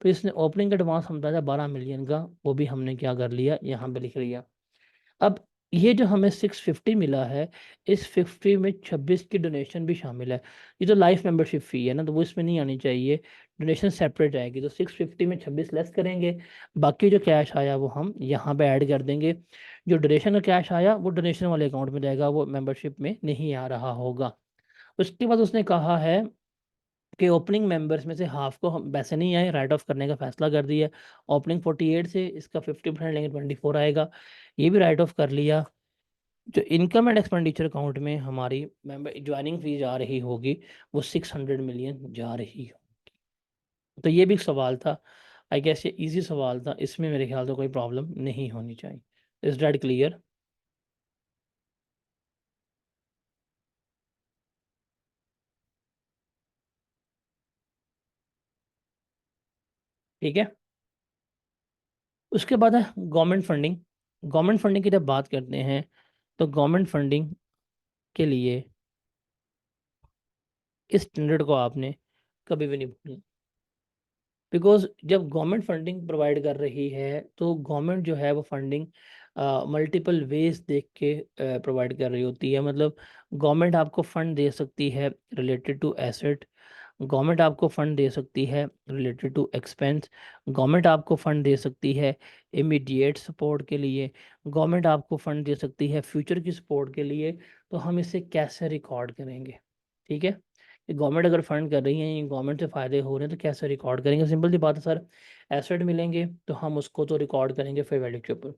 फिर इसने ओपनिंग एडवांस हम बताया 12 मिलियन का, वो भी हमने क्या कर लिया, यहाँ पे लिख लिया। अब ये जो हमें 650 मिला है, इस 50 में 26 की डोनेशन भी शामिल है। ये तो लाइफ मेंबरशिप फ़ी है ना, तो वो इसमें नहीं आनी चाहिए, डोनेशन सेपरेट आएगी। तो 650 में 26 लेस करेंगे, बाकी जो कैश आया वो हम यहाँ पे ऐड कर देंगे। जो डोनेशन का कैश आया वो डोनेशन वाले अकाउंट में जाएगा, वो मेंबरशिप में नहीं आ रहा होगा। उसके बाद उसने कहा है कि ओपनिंग मेंबर्स में से हाफ को हम पैसे नहीं आए, राइट ऑफ करने का फैसला कर दिया। ओपनिंग 48 से इसका 50% लेंगे, 24 आएगा, ये भी राइट ऑफ कर लिया। जो इनकम एंड एक्सपेंडिचर अकाउंट में हमारी मेंबर ज्वाइनिंग फी जा रही होगी वो 600 मिलियन जा रही हो। तो ये भी एक सवाल था, आई गेस ये इजी सवाल था, इसमें मेरे ख्याल से कोई प्रॉब्लम नहीं होनी चाहिए। Is that clear? ठीक है। उसके बाद है गवर्नमेंट फंडिंग। गवर्नमेंट फंडिंग की जब बात करते हैं तो गवर्नमेंट फंडिंग के लिए इस स्टैंडर्ड को आपने कभी भी नहीं भूलना, बिकॉज जब गवर्नमेंट फंडिंग प्रोवाइड कर रही है तो गवर्नमेंट जो है वो फंडिंग मल्टीपल वेज देख के प्रोवाइड कर रही होती है। मतलब गवर्नमेंट आपको फंड दे सकती है रिलेटेड टू एसेट, गवर्नमेंट आपको फ़ंड दे सकती है रिलेटेड टू एक्सपेंस, गवर्नमेंट आपको फ़ंड दे सकती है इमीडिएट सपोर्ट के लिए, गवर्नमेंट आपको फ़ंड दे सकती है फ्यूचर की सपोर्ट के लिए। तो हम इसे कैसे रिकॉर्ड करेंगे, ठीक है, कि गवर्नमेंट अगर फंड कर रही है, गवर्नमेंट से फ़ायदे हो रहे हैं, तो कैसे रिकॉर्ड करेंगे? सिंपल सी बात है सर, एसेट मिलेंगे तो हम उसको तो रिकॉर्ड करेंगे फेयर वैल्यू के ऊपर।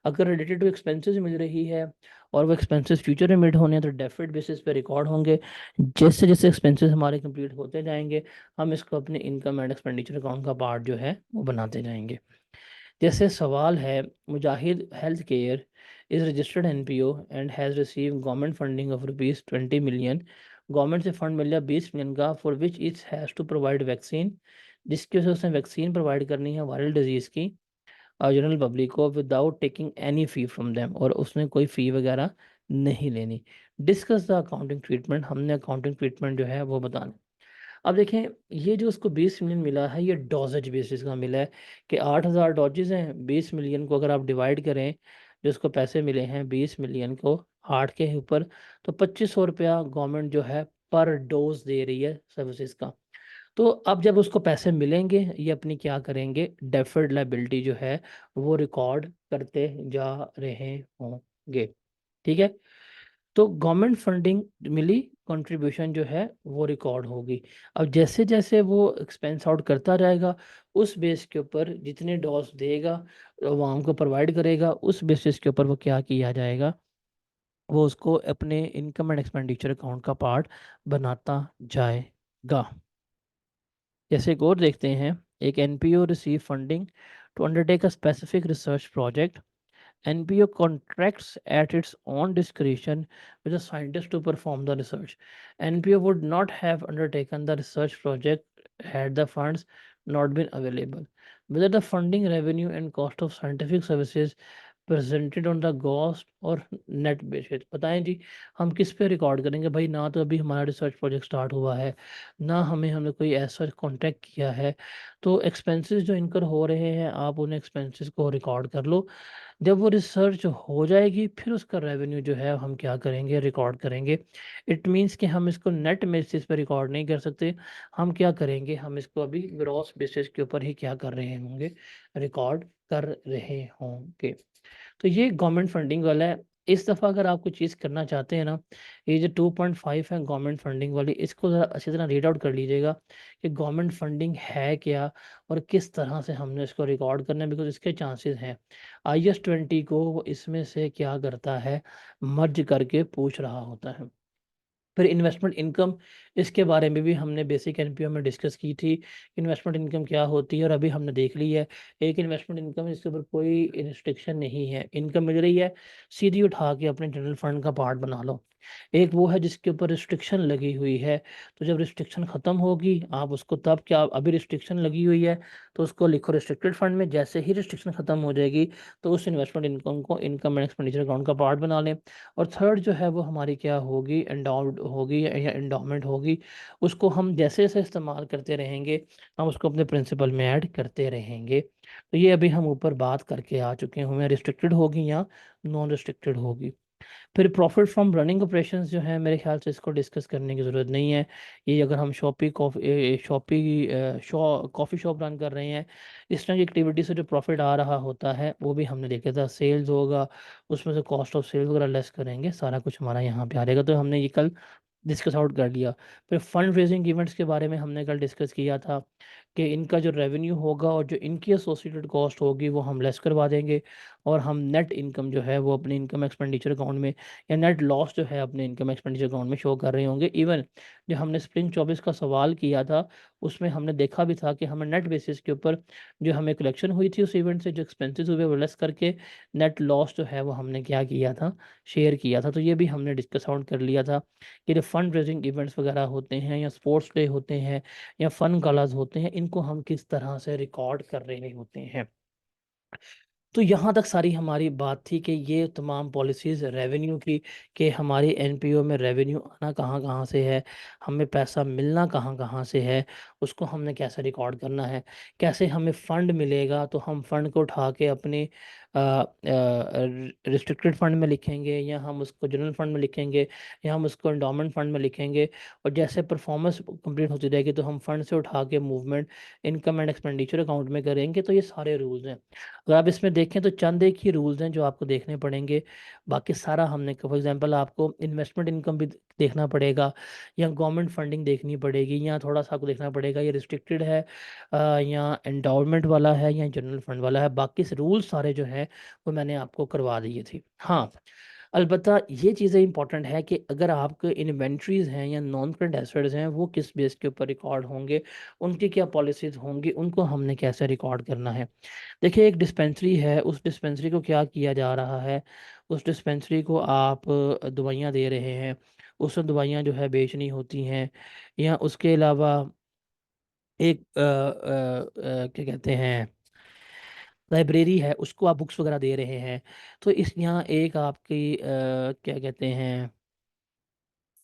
अगर रिलेटेड टू एक्सपेंसेस मिल रही है और वो एक्सपेंसेस फ्यूचर में मीट होने हैं, तो डेफिनेट बेसिस पे रिकॉर्ड होंगे। जैसे जैसे एक्सपेंसेस हमारे कंप्लीट होते जाएंगे, हम इसको अपने इनकम एंड एक्सपेंडिचर अकाउंट का पार्ट जो है वो बनाते जाएंगे। जैसे सवाल है, Mujahid health care is registered NPO and has receive government funding of ₹20 million. Government से फंड मिल गया 20 मिलियन का, for which it has to provide vaccine, जिसकी वजह से उसने वैक्सीन प्रोवाइड करनी है वायरल डिजीज़ की जनरल पब्लिक को without taking any fee from them, और उसने कोई फ़ी वगैरह नहीं लेनी। डिस्कस द अकाउंटिंग ट्रीटमेंट, हमने अकाउंटिंग ट्रीटमेंट जो है वो बताना। अब देखें, ये जो उसको 20 मिलियन मिला है, ये डोजेज बेसिस का मिला है कि 8,000 डोजेज़ हैं, 20 मिलियन को अगर आप डिवाइड करें, जो उसको पैसे मिले हैं 20 मिलियन को 8 के ऊपर, तो 2500 रुपया गवर्नमेंट जो है पर डोज़ दे रही है सर्विसेज का। तो अब जब उसको पैसे मिलेंगे, ये अपनी क्या करेंगे, डेफर्ड लायबिलिटी जो है वो रिकॉर्ड करते जा रहे होंगे। ठीक है? तो गवर्नमेंट फंडिंग मिली, कंट्रीब्यूशन जो है वो रिकॉर्ड होगी। अब जैसे-जैसे वो एक्सपेंस आउट करता जाएगा, उस बेस के ऊपर जितने डोज़ देगा, अवाम को प्रोवाइड करेगा, उस बेसिस के ऊपर वो क्या किया जाएगा, वो उसको अपने इनकम एंड एक्सपेंडिचर अकाउंट का पार्ट बनाता जाएगा। जैसे एक और देखते हैं, एक NPO receive funding to undertake a specific research project. NPO contracts at its own discretion with a scientist to perform the research. NPO would not have undertaken the research project had the funds not been available. Whether the funding revenue and cost of scientific services presented on the ghost और net basis, बताएं जी, हम किस पे record करेंगे भाई? ना तो अभी हमारा रिसर्च प्रोजेक्ट स्टार्ट हुआ है, ना हमने कोई ऐसा कॉन्टैक्ट किया है। तो एक्सपेंसेस जो इनकर हो रहे हैं, आप उन एक्सपेंसेस को रिकॉर्ड कर लो। जब वो रिसर्च हो जाएगी, फिर उसका रेवेन्यू जो है हम क्या करेंगे, रिकॉर्ड करेंगे। इट मीन्स कि हम इसको नेट बेसिस पे रिकॉर्ड नहीं कर सकते। हम क्या करेंगे, हम इसको अभी ग्रॉस बेसिस के ऊपर ही क्या कर रहे होंगे, रिकॉर्ड कर रहे होंगे। तो ये गवर्नमेंट फंडिंग वाला है। इस दफ़ा अगर आप कोई चीज़ करना चाहते हैं ना, ये जो 2.5 है गवर्नमेंट फंडिंग वाली, इसको ज़रा अच्छी तरह रीड आउट कर लीजिएगा कि गवर्नमेंट फंडिंग है क्या और किस तरह से हमने इसको रिकॉर्ड करना है, बिकॉज़ इसके चांसेस हैं। आईएएस 20 को वो इसमें से क्या करता है, मर्ज करके पूछ रहा होता है। फिर इन्वेस्टमेंट इनकम, इसके बारे में भी हमने बेसिक एनपीओ में डिस्कस की थी। इन्वेस्टमेंट इनकम क्या होती है और अभी हमने देख ली है। एक इन्वेस्टमेंट इनकम, इसके ऊपर कोई रिस्ट्रिक्शन नहीं है, इनकम मिल रही है, सीधी उठा के अपने जनरल फंड का पार्ट बना लो। एक वो है जिसके ऊपर रिस्ट्रिक्शन लगी हुई है, तो जब रिस्ट्रिक्शन ख़त्म होगी, आप उसको तब क्या, अभी रिस्ट्रिक्शन लगी हुई है तो उसको लिखो रिस्ट्रिक्टेड फंड में, जैसे ही रिस्ट्रिक्शन ख़त्म हो जाएगी तो उस इन्वेस्टमेंट इनकम को इनकम एंड एक्सपेंडिचर अकाउंट का पार्ट बना लें। और थर्ड जो है वो हमारी क्या होगी, एंडाउड होगी या एंडाउमेंट होगी। उसको हम जैसे-जैसे इस्तेमाल करते रहेंगे, हम उसको अपने प्रिंसिपल में ऐड करते रहेंगे। तो ये अभी हम ऊपर बात करके आ चुके हैं, रिस्ट्रिक्टेड होगी या नॉन रिस्ट्रिक्टेड होगी। फिर प्रॉफिट फ्रॉम रनिंग ऑपरेशंस जो है, मेरे ख्याल से इसको डिस्कस करने की ज़रूरत नहीं है। ये अगर हम कॉफ़ी शॉप रन कर रहे हैं, इस तरह की एक्टिविटी से जो प्रॉफिट आ रहा होता है वो भी हमने देखा था, सेल्स होगा, उसमें से कॉस्ट ऑफ सेल्स वगैरह लेस करेंगे, सारा कुछ हमारा यहाँ पे आ जाएगा। तो हमने ये कल डिस्कस आउट कर लिया। फिर फंड रेजिंग इवेंट्स के बारे में हमने कल डिस्कस किया था कि इनका जो रेवेन्यू होगा और जो इनकी एसोसिएटेड कॉस्ट होगी वो हम लेस करवा देंगे, और हम नेट इनकम जो है वो अपने इनकम एक्सपेंडिचर अकाउंट में, या नेट लॉस जो है अपने इनकम एक्सपेंडिचर अकाउंट में शो कर रहे होंगे। इवन जो हमने स्प्रिंग 24 का सवाल किया था, उसमें हमने देखा भी था कि हमें नेट बेसिस के ऊपर जो हमें कलेक्शन हुई थी उस इवेंट से, जो एक्सपेंसेस हुए वो लेस करके नेट लॉस जो है वो हमने क्या किया था, शेयर किया था। तो ये भी हमने डिस्कस आउट कर लिया था कि जो फंड रेजिंग इवेंट्स वगैरह होते हैं, या स्पोर्ट्स डे होते हैं, या फन गालाज होते हैं, इनको हम किस तरह से रिकॉर्ड कर रहे होते हैं। तो यहाँ तक सारी हमारी बात थी कि ये तमाम पॉलिसीज़ रेवेन्यू की, कि हमारी एनपीओ में रेवेन्यू आना कहाँ-कहाँ से है, हमें पैसा मिलना कहाँ-कहाँ से है, उसको हमने कैसे रिकॉर्ड करना है, कैसे हमें फ़ंड मिलेगा तो हम फ़ंड को उठा के अपने रिस्ट्रिक्टेड फंड में लिखेंगे, या हम उसको जनरल फंड में लिखेंगे, या हम उसको एंडोमेंट फंड में लिखेंगे। और जैसे परफॉर्मेंस कंप्लीट होती रहेगी तो हम फंड से उठा के movement income and expenditure account में करेंगे। तो ये सारे रूल्स हैं। अगर आप इसमें देखें तो चंद एक ही रूल्स हैं जो आपको देखने पड़ेंगे। बाकी सारा हमने, फॉर एग्जांपल, आपको इन्वेस्टमेंट इनकम भी देखना पड़ेगा, या गवर्नमेंट फंडिंग देखनी पड़ेगी, या थोड़ा सा आपको देखना पड़ेगा ये रिस्ट्रिक्टेड है या एंडाउमेंट वाला है या जनरल फंड वाला है। बाकी रूल्स सारे जो हैं वो मैंने आपको करवा दिए थे। हाँ, अलबत्ता ये चीज़ें इंपॉर्टेंट है कि अगर आपके इन्वेंट्रीज हैं या नॉन करंट एसेट्स हैं वो किस बेस के ऊपर रिकॉर्ड होंगे, उनकी क्या पॉलिसीज होंगी, उनको हमने कैसे रिकॉर्ड करना है। देखिए, एक डिस्पेंसरी है, उस डिस्पेंसरी को क्या किया जा रहा है, उस डिस्पेंसरी को आप दवाइयाँ दे रहे हैं, उस दवाइयाँ जो है बेचनी होती हैं, या उसके अलावा एक क्या कहते हैं, लाइब्रेरी है, उसको आप बुक्स वगैरह दे रहे हैं। तो इस यहाँ एक आपकी क्या कहते हैं,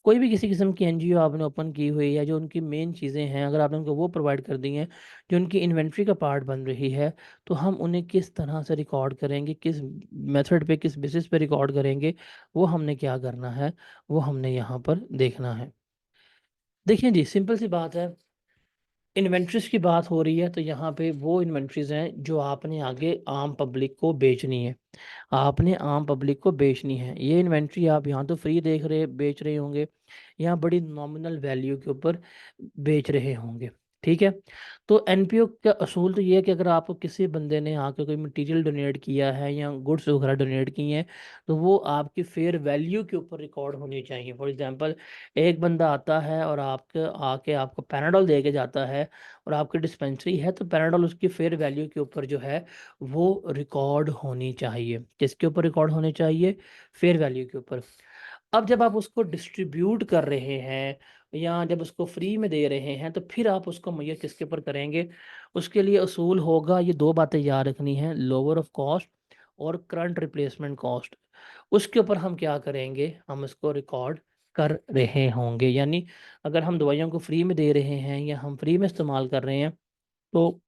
कोई भी किसी किस्म की एनजीओ आपने ओपन की हुई है, जो उनकी मेन चीज़ें हैं, अगर आपने उनको वो प्रोवाइड कर दी हैं जो उनकी इन्वेंट्री का पार्ट बन रही है, तो हम उन्हें किस तरह से रिकॉर्ड करेंगे, किस मेथड पे, किस बेसिस पे रिकॉर्ड करेंगे, वो हमने क्या करना है, वो हमने यहाँ पर देखना है। देखिए जी, सिंपल सी बात है। इन्वेंट्रीज की बात हो रही है तो यहाँ पे वो इन्वेंट्रीज हैं जो आपने आगे आम पब्लिक को बेचनी है। आपने आम पब्लिक को बेचनी है। ये इन्वेंट्री आप यहाँ तो फ्री बेच रहे होंगे, यहाँ बड़ी नॉमिनल वैल्यू के ऊपर बेच रहे होंगे। ठीक है। तो एनपीओ का असूल तो ये है कि अगर आपको किसी बंदे ने आके कोई मटेरियल डोनेट किया है या गुड्स वगैरह डोनेट किए हैं, तो वो आपकी फेयर वैल्यू के ऊपर रिकॉर्ड होनी चाहिए। फॉर एग्जांपल, एक बंदा आता है और आपके आके आपको पैनाडोल दे के जाता है, और आपकी डिस्पेंसरी है, तो पैनाडोल उसकी फेयर वैल्यू के ऊपर जो है वो रिकॉर्ड होनी चाहिए। किसके ऊपर रिकॉर्ड होनी चाहिए? फेयर वैल्यू के ऊपर। अब जब आप उसको डिस्ट्रीब्यूट कर रहे हैं या जब उसको फ्री में दे रहे हैं, तो फिर आप उसको मुहैया किसके ऊपर करेंगे? उसके लिए असूल होगा, ये 2 बातें याद रखनी है, लोअर ऑफ कॉस्ट और करंट रिप्लेसमेंट कॉस्ट। उसके ऊपर हम क्या करेंगे? हम इसको रिकॉर्ड कर रहे होंगे। यानी अगर हम दवाइयों को फ्री में दे रहे हैं या हम फ्री में इस्तेमाल कर रहे हैं, तो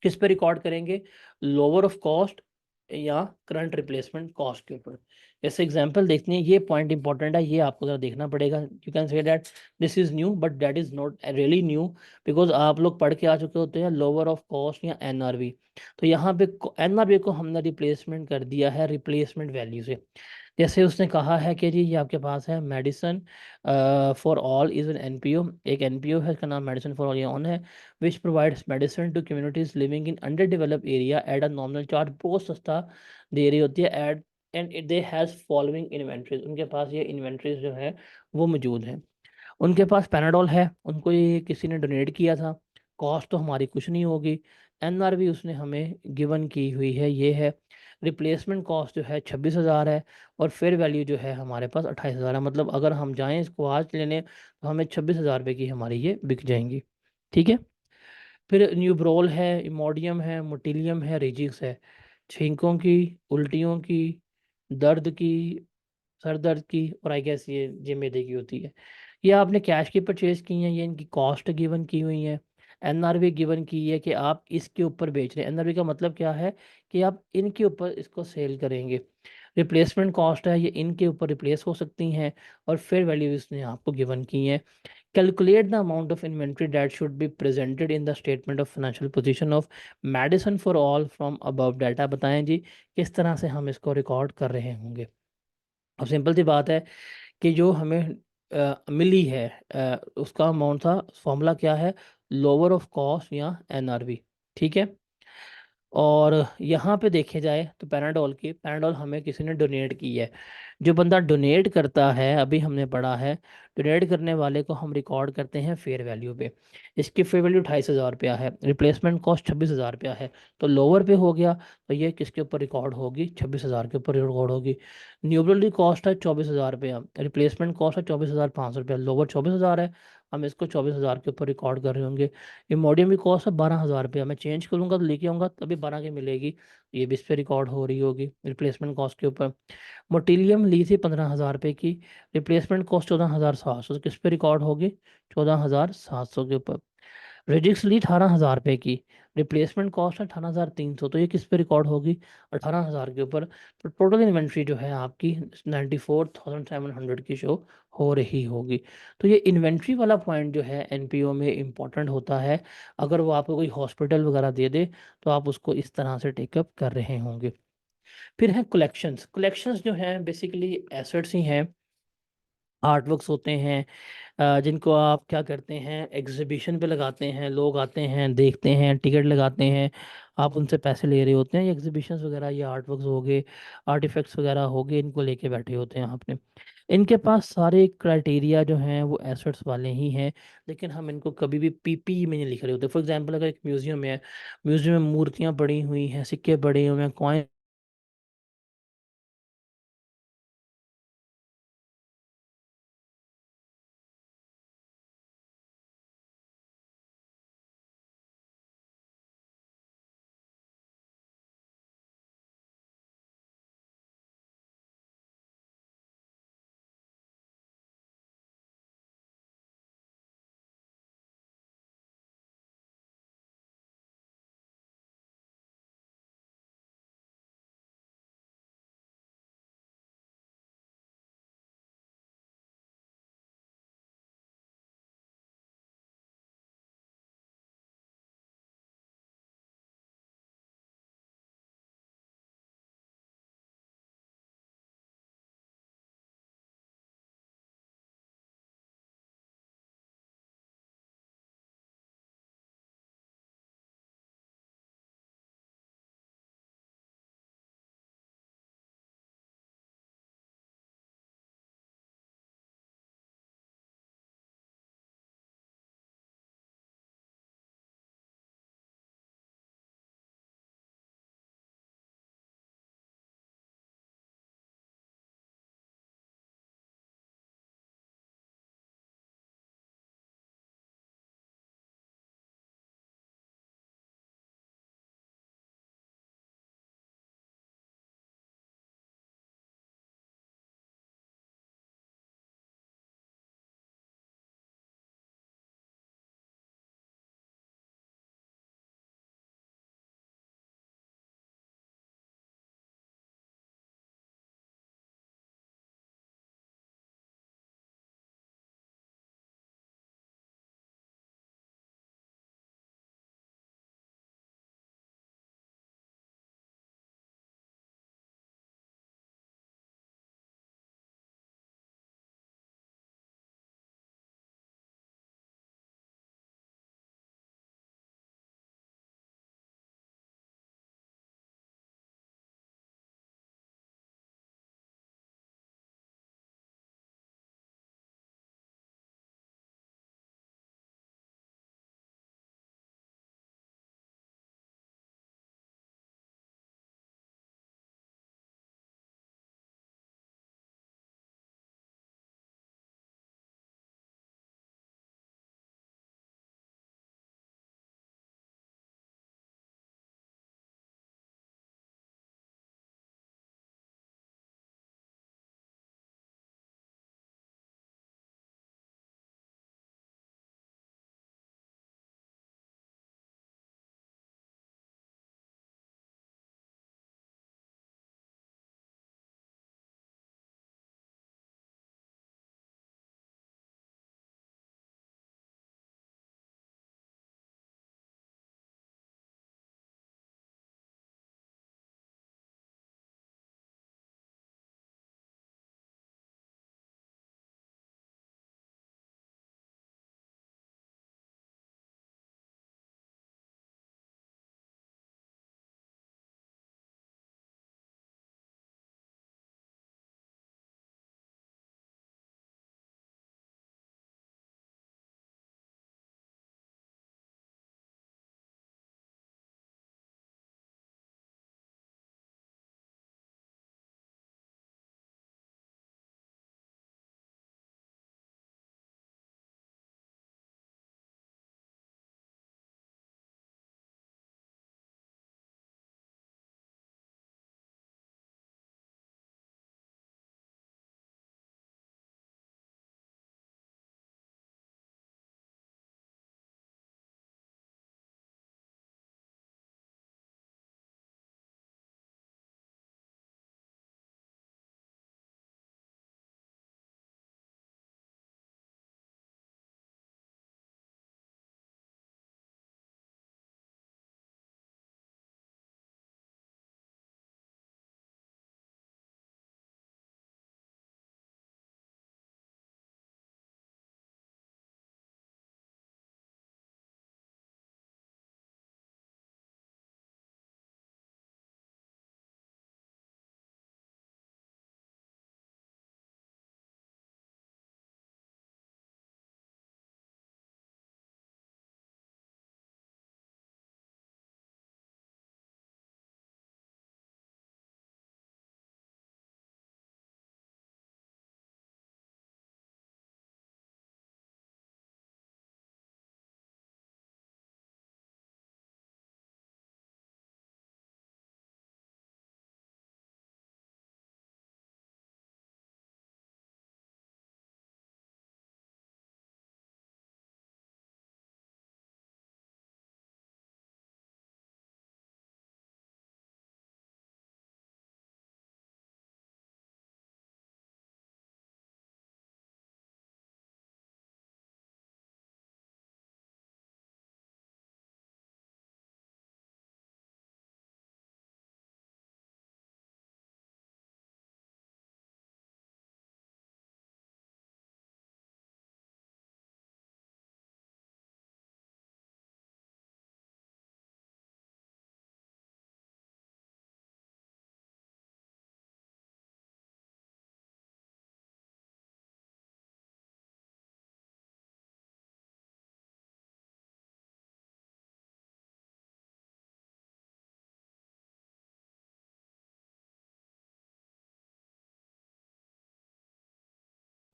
किस पे रिकॉर्ड करेंगे? लोअर ऑफ कॉस्ट या करंट रिप्लेसमेंट कॉस्ट के ऊपर। जैसे एग्जांपल देखते हैं, ये पॉइंट इंपॉर्टेंट है, ये आपको ज़रा देखना पड़ेगा। You can say that this is new, but that is not really new, because आप लोग पढ़ के आ चुके होते हैं लोअर ऑफ कॉस्ट या एनआरवी। तो यहाँ पे एनआरवी को हमने रिप्लेसमेंट कर दिया है रिप्लेसमेंट वैल्यू से। जैसे उसने कहा है कि जी ये आपके पास है medicine for all is an NPO. एक एनपीओ है, इसका नाम मेडिसिन फॉर ऑल ये ऑन है, which provides medicine to communities living in under develop area at a nominal charge. बहुत सस्ता दे रही होती है at, and it they has following inventories. उनके पास ये इन्वेंट्रीज जो है वो मौजूद हैं। उनके पास पैनाडोल है, उनको ये किसी ने डोनेट किया था, कॉस्ट तो हमारी कुछ नहीं होगी। एनआरवी उसने हमें गिवन की हुई है, ये है। रिप्लेसमेंट कॉस्ट जो है 26,000 है, और फेयर वैल्यू जो है हमारे पास 28,000 है। मतलब अगर हम जाएं इसको आज लेने तो हमें 26,000 रुपये की हमारी ये बिक जाएंगी। ठीक है। फिर न्यूब्रोल है, इमोडियम है, मोटिलियम है, रेजिक्स है। छींकों की, उल्टियों की, दर्द की, सर दर्द की, और आई गेस ये मैदे की होती है। ये आपने कैश की परचेज की हैं, ये इनकी कॉस्ट गिवन की हुई है। एनआरवी गिवन की है कि आप इसके ऊपर बेच रहे हैं। एनआरवी का मतलब क्या है कि आप इनके ऊपर इसको सेल करेंगे। रिप्लेसमेंट कॉस्ट है, ये इनके ऊपर रिप्लेस हो सकती हैं, और फेयर वैल्यू इसने आपको गिवन की है। Calculate the amount of inventory that should be presented in the statement of financial position of medicine for all from above data. बताएं जी किस तरह से हम इसको रिकॉर्ड कर रहे होंगे। अब सिंपल सी बात है कि जो हमें मिली है, उसका अमाउंट था, फॉर्मूला क्या है? लोअर ऑफ कॉस्ट या एनआरवी। ठीक है। और यहाँ पे देखे जाए तो पैनाडोल हमें किसी ने डोनेट की है। जो बंदा डोनेट करता है, अभी हमने पढ़ा है, डोनेट करने वाले को हम रिकॉर्ड करते हैं फेयर वैल्यू पे। इसकी फेयर वैल्यू 28,000 रुपया है, रिप्लेसमेंट कॉस्ट 26,000 रुपया है। तो लोअर पे हो गया, तो ये किसके ऊपर रिकॉर्ड होगी? 26,000 के ऊपर रिकॉर्ड होगी। न्यूबरली कॉस्ट है 24,000 रुपया, रिप्लेसमेंट कॉस्ट है 24,500 रुपया, लोअर 24,000 है, हम इसको 24,000 के ऊपर रिकॉर्ड कर रहे होंगे। इमोडियम की कॉस्ट है 12,000 रुपया, मैं चेंज करूंगा तो लेके आऊंगा तभी 12 की मिलेगी, ये भी इस पे रिकॉर्ड हो रही होगी रिप्लेसमेंट कॉस्ट के ऊपर। मोटिलियम ली थी 15,000 रुपये की, रिप्लेसमेंट कॉस्ट 14,700, तो किस पे रिकॉर्ड होगी? 14,700 के ऊपर। रजिक्स ली 18,000 रुपये की, रिप्लेसमेंट कॉस्ट है 18,300, तो ये किस पे रिकॉर्ड होगी? 18,000 के ऊपर। तो टोटल इन्वेंट्री जो है आपकी 94,700 की शो हो रही होगी। तो ये इन्वेंट्री वाला पॉइंट जो है एनपीओ में इम्पॉर्टेंट होता है। अगर वो आपको कोई हॉस्पिटल वगैरह दे दे तो आप उसको इस तरह से टेकअप कर रहे होंगे। फिर है कलेक्शंस। कलेक्शंस जो हैं बेसिकली एसेट्स ही हैं, आर्ट वर्क्स होते हैं, जिनको आप क्या करते हैं, एग्जीबिशन पे लगाते हैं, लोग आते हैं, देखते हैं, टिकट लगाते हैं, आप उनसे पैसे ले रहे होते हैं। ये एग्जीबिशंस वगैरह, ये आर्ट वर्क्स हो गए, आर्टिफैक्ट्स वगैरह हो गए, इनको लेके बैठे होते हैं आपने। इनके पास सारे क्राइटेरिया जो हैं वो एसेट्स वाले ही हैं, लेकिन हम इनको कभी भी पीपी में नहीं लिख रहे होते। फॉर एग्जांपल अगर एक म्यूजियम है, म्यूजियम में मूर्तियाँ पड़ी हुई हैं, सिक्के पड़े हुए हैं, कॉइन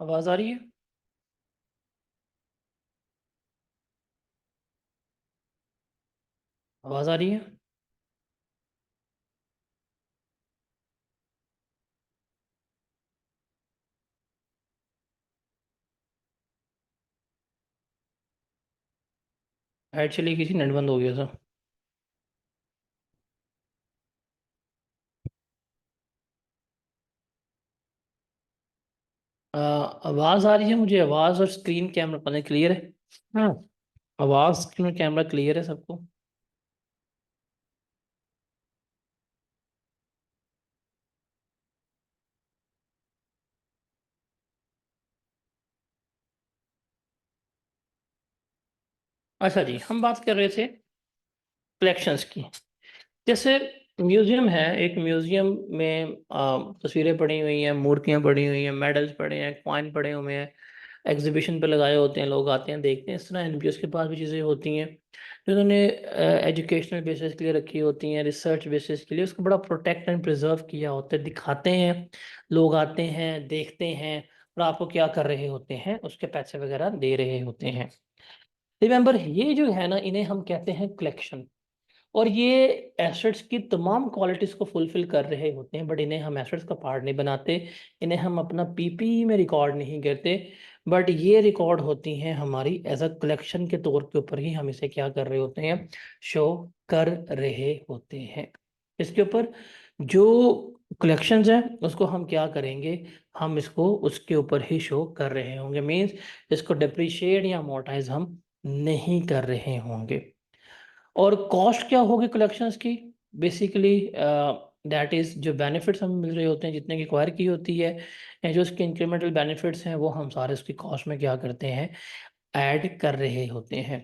आवाज़ आ रही है? आवाज़ आ रही है? एक्चुअली किसी नेट बंद हो गया था। आवाज़ आ रही है मुझे, आवाज़ और स्क्रीन कैमरा पता नहीं क्लियर है? हाँ, आवाज़ स्क्रीन और कैमरा क्लियर है सबको? अच्छा जी, हम बात कर रहे थे कलेक्शंस की। जैसे म्यूज़ियम है, एक म्यूज़ियम में तस्वीरें पड़ी हुई हैं, मूर्तियाँ पड़ी हुई हैं, मेडल्स पड़े हैं, कॉइन पड़े हुए हैं, एग्ज़िबिशन पे लगाए होते हैं, लोग आते हैं, देखते हैं। इस तरह एनजीओज़ के पास भी चीज़ें होती हैं, जो उन्होंने एजुकेशनल बेसिस के लिए रखी होती हैं, रिसर्च बेसिस के लिए। उसको बड़ा प्रोटेक्ट एंड प्रिज़र्व किया होता है, दिखाते हैं, लोग आते हैं, देखते हैं और आपको क्या कर रहे होते हैं, उसके पैसे वग़ैरह दे रहे होते हैं। रिमेंबर ये जो है ना, इन्हें हम कहते हैं कलेक्शन। और ये एसेट्स की तमाम क्वालिटीज़ को फुलफ़िल कर रहे होते हैं, बट इन्हें हम एसेट्स का पार्ट नहीं बनाते, इन्हें हम अपना पीपीई में रिकॉर्ड नहीं करते, बट ये रिकॉर्ड होती हैं हमारी एज़ अ कलेक्शन के तौर के ऊपर ही हम इसे क्या कर रहे होते हैं, शो कर रहे होते हैं। इसके ऊपर जो कलेक्शंस हैं, उसको हम क्या करेंगे, हम इसको उसके ऊपर ही शो कर रहे होंगे, मीन्स इसको डेप्रिशिएट या अमोर्टाइज़ हम नहीं कर रहे होंगे। और कॉस्ट क्या होगी कलेक्शंस की? बेसिकली दैट इज़ जो बेनिफिट्स हमें मिल रहे होते हैं, जितने की एक्वायर की होती है, या जो उसके इंक्रीमेंटल बेनिफिट्स हैं, वो हम सारे उसकी कॉस्ट में क्या करते हैं, ऐड कर रहे होते हैं।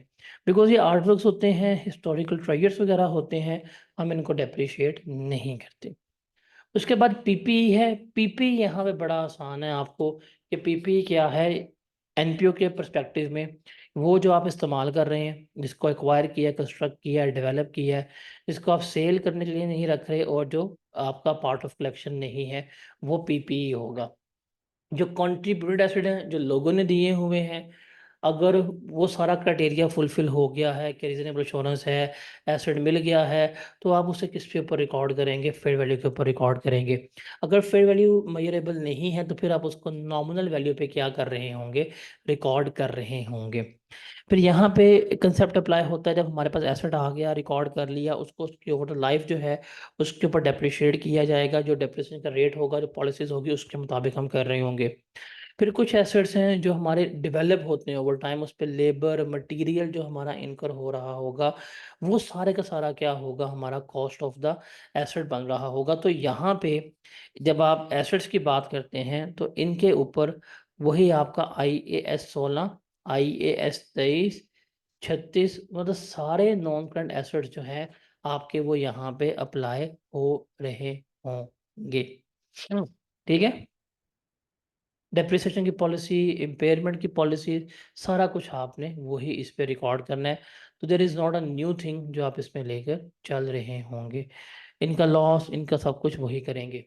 बिकॉज़ ये आर्ट वर्क्स होते हैं, हिस्टोरिकल ट्रेजर्स वगैरह होते हैं, हम इनको डेप्रिशिएट नहीं करते। उसके बाद पीपीई है। पीपीई यहाँ पे बड़ा आसान है आपको, कि पीपीई क्या है एनपीओ के पर्सपेक्टिव में, वो जो आप इस्तेमाल कर रहे हैं, जिसको एक्वायर किया है, कंस्ट्रक्ट किया है, डेवलप किया है, जिसको आप सेल करने के लिए नहीं रख रहे और जो आपका पार्ट ऑफ कलेक्शन नहीं है, वो पीपीई होगा। जो कंट्रीब्यूटेड एसिड हैं, जो लोगों ने दिए हुए हैं, अगर वो सारा क्राइटेरिया फुलफ़िल हो गया है कि रीज़नेबल एश्योरेंस है, एसिड मिल गया है, तो आप उसे किस के ऊपर रिकॉर्ड करेंगे? फेयर वैल्यू के ऊपर रिकॉर्ड करेंगे। अगर फेयर वैल्यू मेज़रेबल नहीं है, तो फिर आप उसको नॉमिनल वैल्यू पे क्या कर रहे होंगे? रिकॉर्ड कर रहे होंगे। फिर यहाँ पे कांसेप्ट अप्लाई होता है, जब हमारे पास एसेट आ गया, रिकॉर्ड कर लिया, उसको उसकी ओवर लाइफ जो है, उसके ऊपर डेप्रिशिएट किया जाएगा, जो डेप्रिसिएशन का रेट होगा, जो पॉलिसीज़ होगी, उसके मुताबिक हम कर रहे होंगे। फिर कुछ एसेट्स हैं जो हमारे डेवलप होते हैं ओवर टाइम, उस पे लेबर, मटेरियल जो हमारा इनकर हो रहा होगा, वो सारे का सारा क्या होगा, हमारा कॉस्ट ऑफ द एसेट बन रहा होगा। तो यहाँ पे जब आप एसेट्स की बात करते हैं, तो इनके ऊपर वही आपका आईएएस 16, आईएएस 23, 36, मतलब सारे नॉन करंट एसेट्स जो हैं आपके, वो यहाँ पे अप्लाई हो रहे होंगे। ठीक है? डेप्रिसिएशन की पॉलिसी, इम्पेयरमेंट की पॉलिसी, सारा कुछ आपने वही इस पे रिकॉर्ड करना है। तो there is not a new thing जो आप इसमें लेकर चल रहे होंगे। इनका लॉस, इनका सब कुछ वही करेंगे।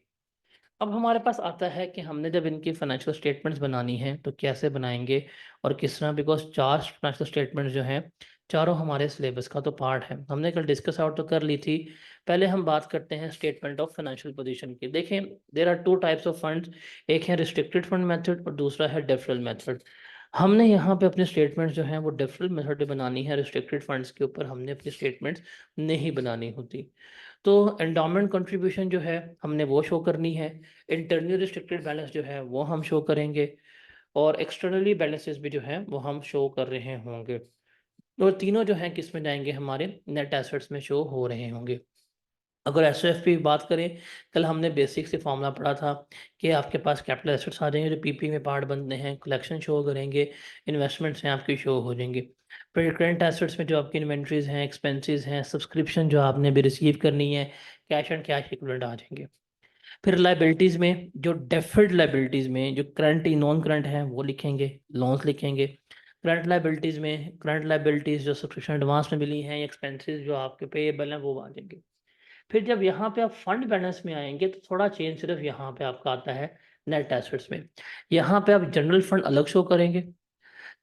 अब हमारे पास आता है कि हमने जब इनकी फाइनेंशियल स्टेटमेंट्स बनानी है, तो कैसे बनाएँगे और किस तरह, बिकॉज़ 4 फाइनेंशियल स्टेटमेंट्स जो हैं, चारों हमारे सिलेबस का तो पार्ट है। हमने कल डिस्कस आउट तो कर ली थी। पहले हम बात करते हैं स्टेटमेंट ऑफ फाइनेंशियल पोजीशन की। देखें, there are 2 types of funds, एक है रिस्ट्रिक्टेड फंड मेथड और दूसरा है डेफरल मेथड। हमने यहाँ पे अपने स्टेटमेंट्स जो हैं, वो डेफरल मेथड पे बनानी है, रिस्ट्रिक्टेड फंड्स के ऊपर हमने अपनी स्टेटमेंट्स नहीं बनानी होती। तो एंडोमेंट कंट्रीब्यूशन जो है, हमने वो शो करनी है। इंटरनली रिस्ट्रिक्टेड बैलेंस जो है, वो हम शो करेंगे। और एक्सटर्नली बैलेंसेस भी जो हैं, वो हम शो कर रहे होंगे। और तीनों जो हैं किस में जाएँगे, हमारे नेट एसेट्स में शो हो रहे होंगे। अगर एसओएफ की बात करें, कल हमने बेसिक से फॉर्मूला पढ़ा था कि आपके पास कैपिटल एसेट्स आ जाएँगे जो पीपी में पार्ट बनते हैं, कलेक्शन शो करेंगे, इन्वेस्टमेंट्स हैं आपकी शो हो जाएँगी। फिर करंट एसेट्स में जो आपकी इन्वेंटरीज़ हैं, एक्सपेंसेस हैं, सब्सक्रिप्शन जो आपने भी रिसीव करनी है, कैश एंड कैश इक्विवेलेंट आ जाएँगे। फिर लायबिलिटीज़ में जो डेफर्ड लायबिलिटीज़ में जो करंट नॉन करंट हैं, वो लिखेंगे, लोन्स लिखेंगे। करंट लायबिलिटीज़ में करंट लायबिलिटीज़ जो सब्सक्रिप्शन एडवांस में मिली हैं, एक्सपेंसेस जो आपके पेएबल हैं, वो आ जाएँगे। फिर जब यहाँ पे आप फंड बैलेंस में आएँगे, तो थोड़ा चेंज सिर्फ़ यहाँ पे आपका आता है, नेट एसेट्स में। यहाँ पे आप जनरल फंड अलग शो करेंगे,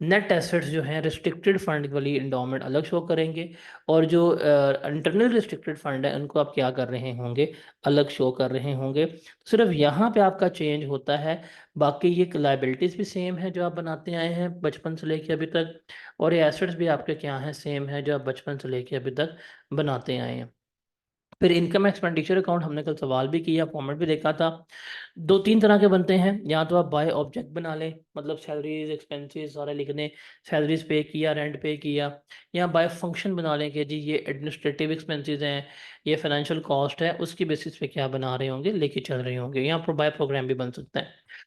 नेट एसेट्स जो हैं रिस्ट्रिक्टेड फंड वाली इंडोमेंट अलग शो करेंगे, और जो इंटरनल रिस्ट्रिक्टेड फंड है उनको आप क्या कर रहे होंगे, अलग शो कर रहे होंगे। सिर्फ यहाँ पे आपका चेंज होता है, बाकी ये लाइबिलिटीज़ भी सेम है जो आप बनाते आए हैं बचपन से लेके अभी तक, और ये एसेट्स भी आपके क्या हैं, सेम है जो आप बचपन से लेके अभी तक बनाते आए हैं। फिर इनकम एक्सपेंडिचर अकाउंट हमने कल सवाल भी किया, फॉर्मेट भी देखा था। दो तीन तरह के बनते हैं, या तो आप बाय ऑब्जेक्ट बना लें, मतलब सैलरीज एक्सपेंसेस सारे लिखने, सैलरीज पे किया, रेंट पे किया, या बाय फंक्शन बना लें कि जी ये एडमिनिस्ट्रेटिव एक्सपेंसेस हैं, ये फाइनेंशियल कॉस्ट है, उसकी बेसिस पे क्या बना रहे होंगे, लेके चल रहे होंगे, या बाय प्रोग्राम भी बन सकता है।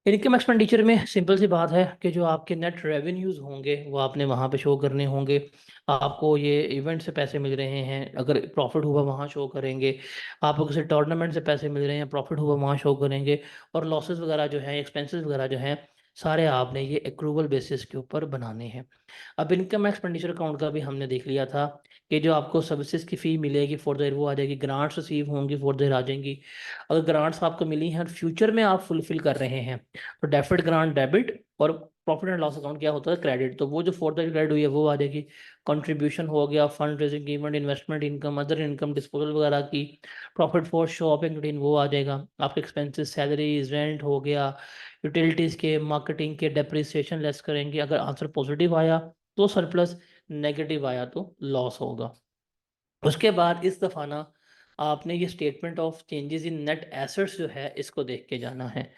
इनकम एक्सपेंडिचर में सिंपल सी बात है कि जो आपके नेट रेवेन्यूज़ होंगे वो आपने वहाँ पे शो करने होंगे। आपको ये इवेंट से पैसे मिल रहे हैं, अगर प्रॉफिट हुआ वहाँ शो करेंगे। आपको किसी टूर्नामेंट से पैसे मिल रहे हैं, प्रॉफिट हुआ वहाँ शो करेंगे। और लॉसेस वगैरह जो हैं, एक्सपेंसेस वगैरह जो हैं, सारे आपने ये एक्रूवल बेसिस के ऊपर बनाने हैं। अब इनकम एक्सपेंडिचर अकाउंट का भी हमने देख लिया था कि जो आपको सर्विसेज की फ़ी मिलेगी फॉर द वो आ जाएगी, ग्रांट्स रिसीव होंगी फॉर द आ जाएंगी। अगर ग्रांट्स आपको मिली हैं और फ्यूचर में आप फुलफिल कर रहे हैं तो डेबिट ग्रांट डेबिट, और प्रॉफिट एंड लॉस अकाउंट क्या होता है, क्रेडिट। तो वो जो फोर्थ क्रेडिट हुई है वो आ जाएगी। कंट्रीब्यूशन हो गया, fund raising event, investment income, other income, disposal वगैरह की, प्रॉफिट फॉर शॉपिंग रूटीन वो आ जाएगा। आपके एक्सपेंसेस सैलरीज रेंट हो गया, यूटिलिटीज़ के, मार्केटिंग के, डेप्रिसिएशन लेस करेंगे। अगर आंसर पॉजिटिव आया तो सरप्लस, नेगेटिव आया तो लॉस होगा। उसके बाद इस दफ़ा ना आपने ये statement of changes in net assets जो है इसको देख के जाना है।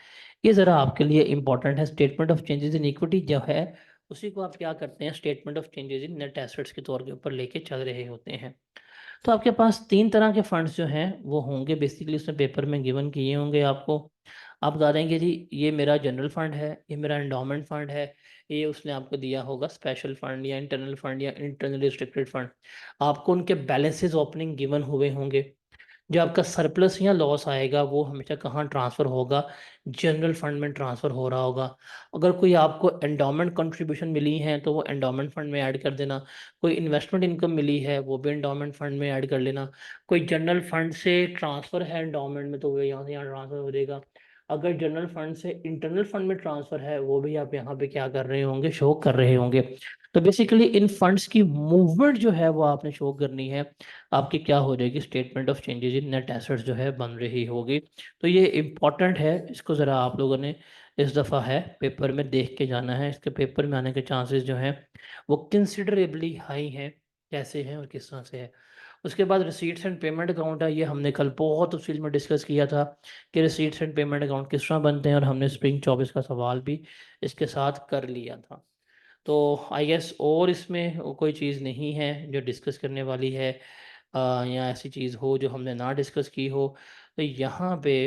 ये ज़रा आपके लिए इंपॉर्टेंट है। Statement of changes in equity जो है उसी को आप क्या करते हैं, statement of changes in net assets के तौर के ऊपर लेके चल रहे होते हैं। तो आपके पास तीन तरह के फंड्स जो हैं वो होंगे, बेसिकली उसमें पेपर में गिवन किए होंगे आपको। आप बता देंगे जी ये मेरा जनरल फंड है, ये मेरा एंडोमेंट फंड है, ये उसने आपको दिया होगा स्पेशल फंड या इंटरनल फंड या इंटरनल रिस्ट्रिक्टेड फंड। आपको उनके बैलेंसेस ओपनिंग गिवन हुए होंगे। जो आपका सरप्लस या लॉस आएगा वो हमेशा कहाँ ट्रांसफ़र होगा, जनरल फंड में ट्रांसफ़र हो रहा होगा। अगर कोई आपको एंडोमेंट कंट्रीब्यूशन मिली है तो वो एंडोमेंट फंड में ऐड कर देना। कोई इन्वेस्टमेंट इनकम मिली है वो भी एंडोमेंट फंड में ऐड कर लेना। कोई जनरल फंड से ट्रांसफ़र है एंडोमेंट में तो वो यहाँ से यहाँ ट्रांसफ़र हो जाएगा। अगर जनरल फंड से इंटरनल फंड में ट्रांसफ़र है वो भी आप यहाँ पे क्या कर रहे होंगे, शो कर रहे होंगे। तो बेसिकली इन फंड्स की मूवमेंट जो है वो आपने शो करनी है। आपकी क्या हो जाएगी, statement of changes in net assets जो है बन रही होगी। तो ये इम्पॉर्टेंट है, इसको ज़रा आप लोगों ने इस दफ़ा है पेपर में देख के जाना है। इसके पेपर में आने के चांसेस जो हैं वो कंसिडरेबली हाई हैं। कैसे हैं और किस तरह से है। उसके बाद रिसीट्स एंड पेमेंट अकाउंट है, ये हमने कल बहुत तफसील में डिस्कस किया था कि रिसीट्स एंड पेमेंट अकाउंट किस तरह बनते हैं, और हमने स्प्रिंग 24 का सवाल भी इसके साथ कर लिया था। तो आई गेस और इसमें कोई चीज़ नहीं है जो डिस्कस करने वाली है, या ऐसी चीज़ हो जो हमने ना डिस्कस की हो। तो यहाँ पे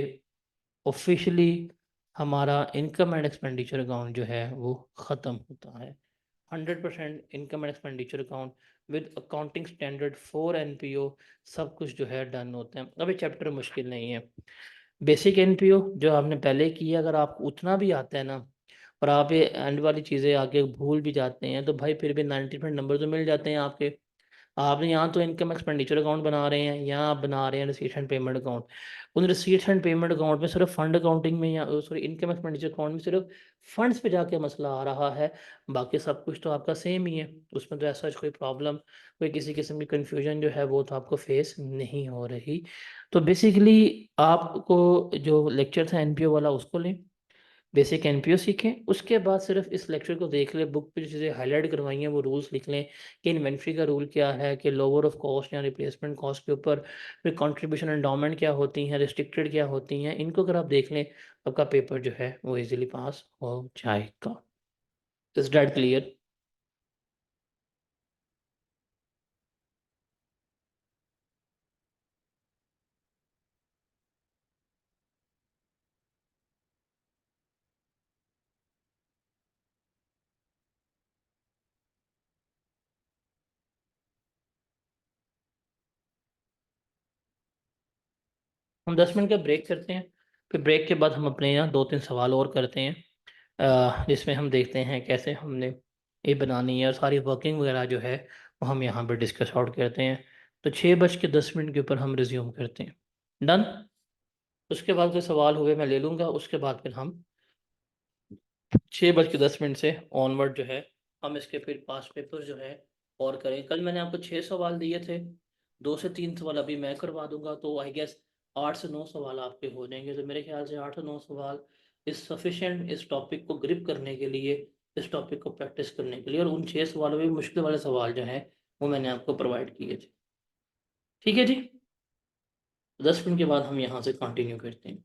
ऑफिशियली हमारा इनकम एंड एक्सपेंडिचर अकाउंट जो है वो ख़त्म होता है। 100% income and expenditure account with accounting standard for NPO, सब कुछ जो है डन होते हैं। अभी चैप्टर मुश्किल नहीं है। बेसिक एनपीओ जो आपने पहले किया, अगर आपको उतना भी आता है ना, और आप ये एंड वाली चीज़ें आगे भूल भी जाते हैं तो भाई फिर भी 90% नंबर तो मिल जाते हैं आपके। आपने यहाँ तो इनकम एक्सपेंडिचर अकाउंट बना रहे हैं, यहाँ आप बना रहे हैं रिसीट्स एंड पेमेंट अकाउंट। उन रिसीट्स एंड पेमेंट अकाउंट में सिर्फ फंड अकाउंटिंग में, या सॉरी इनकम एक्सपेंडिचर अकाउंट में सिर्फ फंड्स पे जाके मसला आ रहा है। बाकी सब कुछ तो आपका सेम ही है, उसमें तो ऐसा कोई प्रॉब्लम, कोई किसी किस्म की कन्फ्यूजन जो है वो तो आपको फेस नहीं हो रही। तो बेसिकली आपको जो लेक्चर था एनपीओ वाला उसको लें, बेसिक एनपीओ सीखें। उसके बाद सिर्फ इस लेक्चर को देख लें, बुक पे जो चीज़ें हाईलाइट करवाई हैं वो रूल्स लिख लें कि इन्वेंट्री का रूल क्या है, कि लोअर ऑफ कॉस्ट या रिप्लेसमेंट कॉस्ट के ऊपर फिर कंट्रीब्यूशन एंडोमेंट क्या होती हैं, रिस्ट्रिक्टेड क्या होती हैं, इनको अगर आप देख लें आपका पेपर जो है वो इजीली पास हो जाएगा। Is that clear? हम 10 मिनट का ब्रेक करते हैं, फिर ब्रेक के बाद हम अपने यहाँ दो तीन सवाल और करते हैं, जिसमें हम देखते हैं कैसे हमने ये बनानी है, और सारी वर्किंग वगैरह जो है वो हम यहाँ पर डिस्कस आउट करते हैं। तो 6:10 के ऊपर हम रिज्यूम करते हैं। डन। उसके बाद कोई सवाल हुए मैं ले लूँगा, उसके बाद फिर हम 6:10 से ऑनवर्ड जो है हम इसके फिर पास पेपर जो है और करें। कल मैंने आपको 6 सवाल दिए थे, 2 से 3 सवाल अभी मैं करवा दूंगा, तो आई गेस 8 से 9 सवाल आपके हो जाएंगे। तो मेरे ख्याल से 8 से 9 सवाल इस सफिशेंट इस टॉपिक को ग्रिप करने के लिए, इस टॉपिक को प्रैक्टिस करने के लिए। और उन 6 सवालों में मुश्किल वाले सवाल जो हैं वो मैंने आपको प्रोवाइड किए थे। ठीक है जी, 10 मिनट के बाद हम यहाँ से कंटिन्यू करते हैं।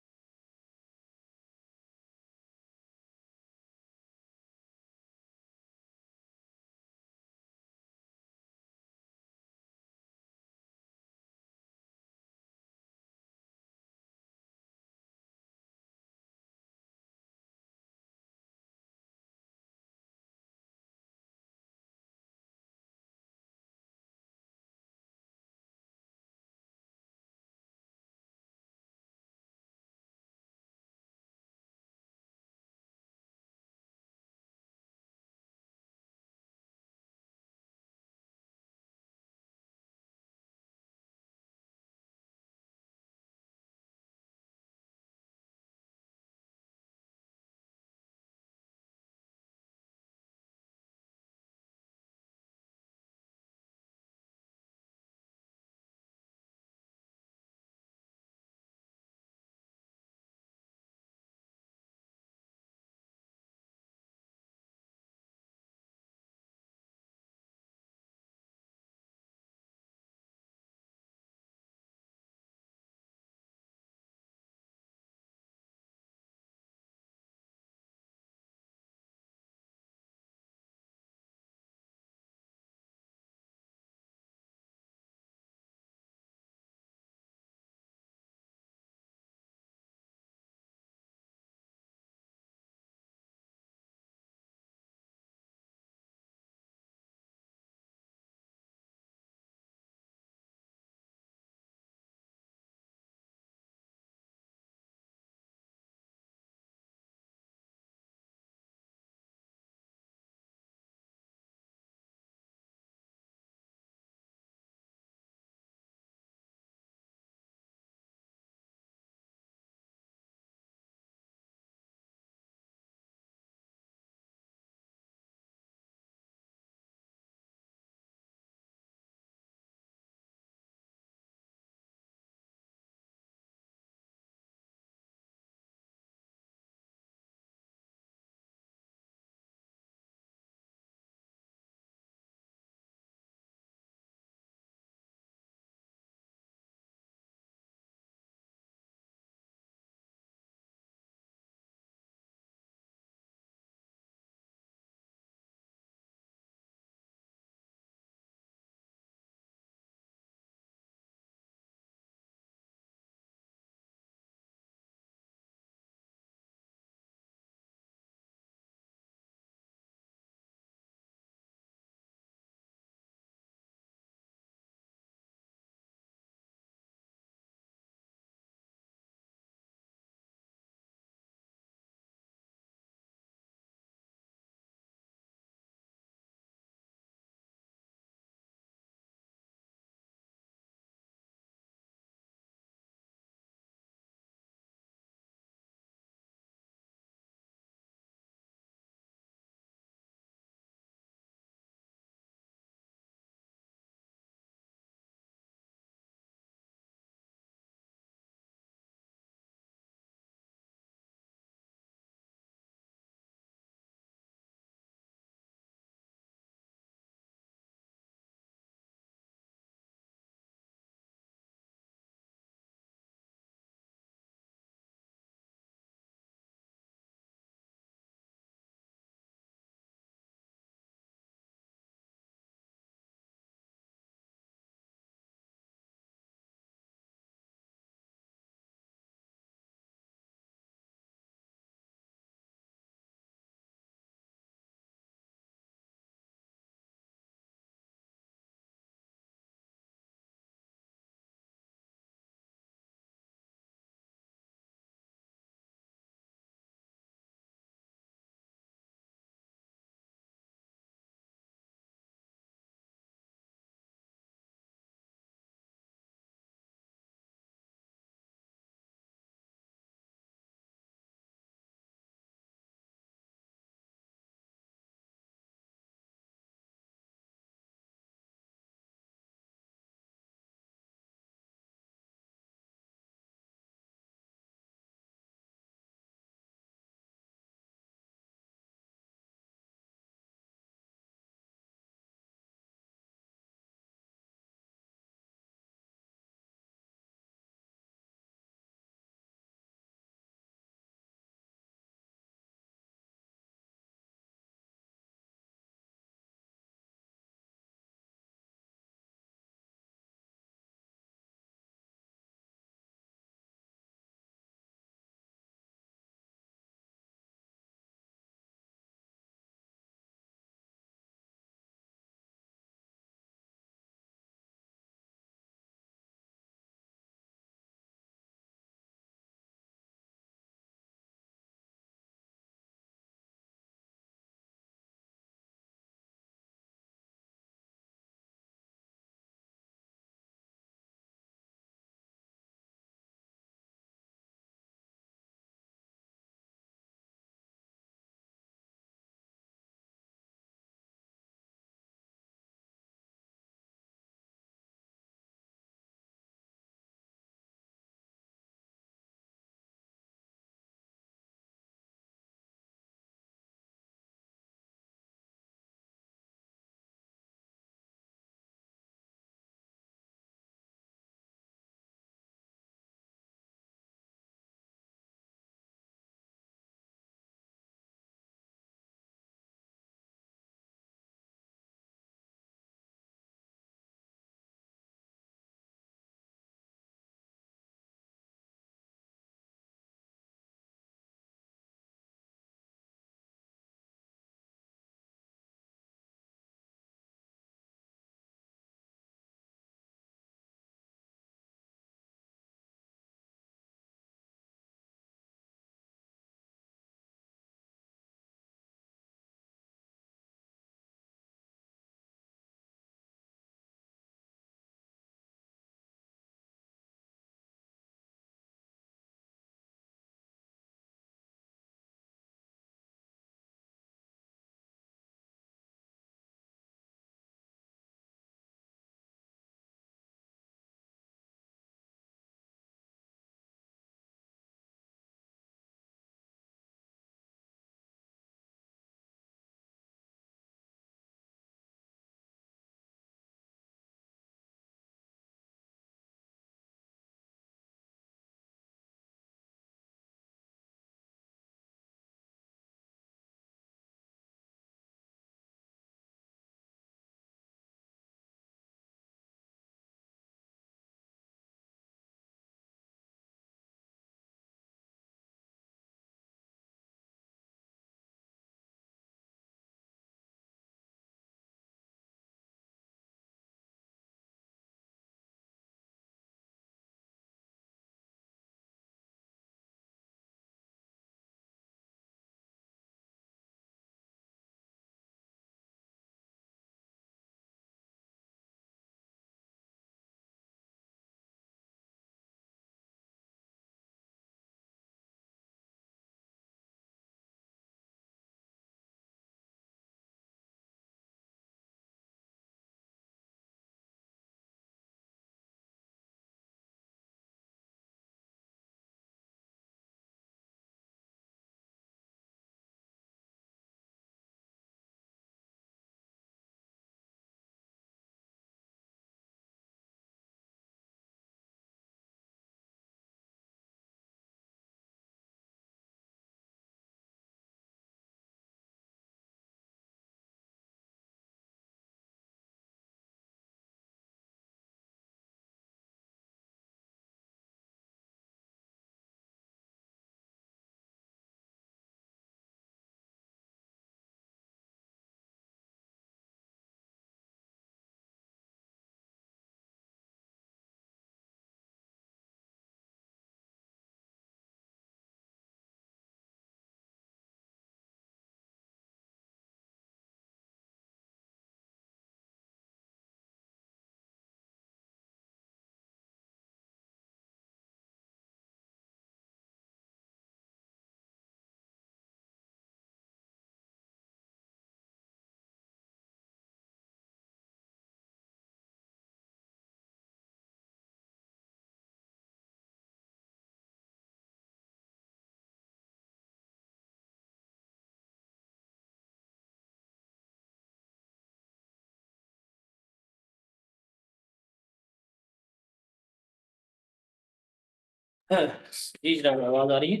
जी जनाब, आवाज आ रही है?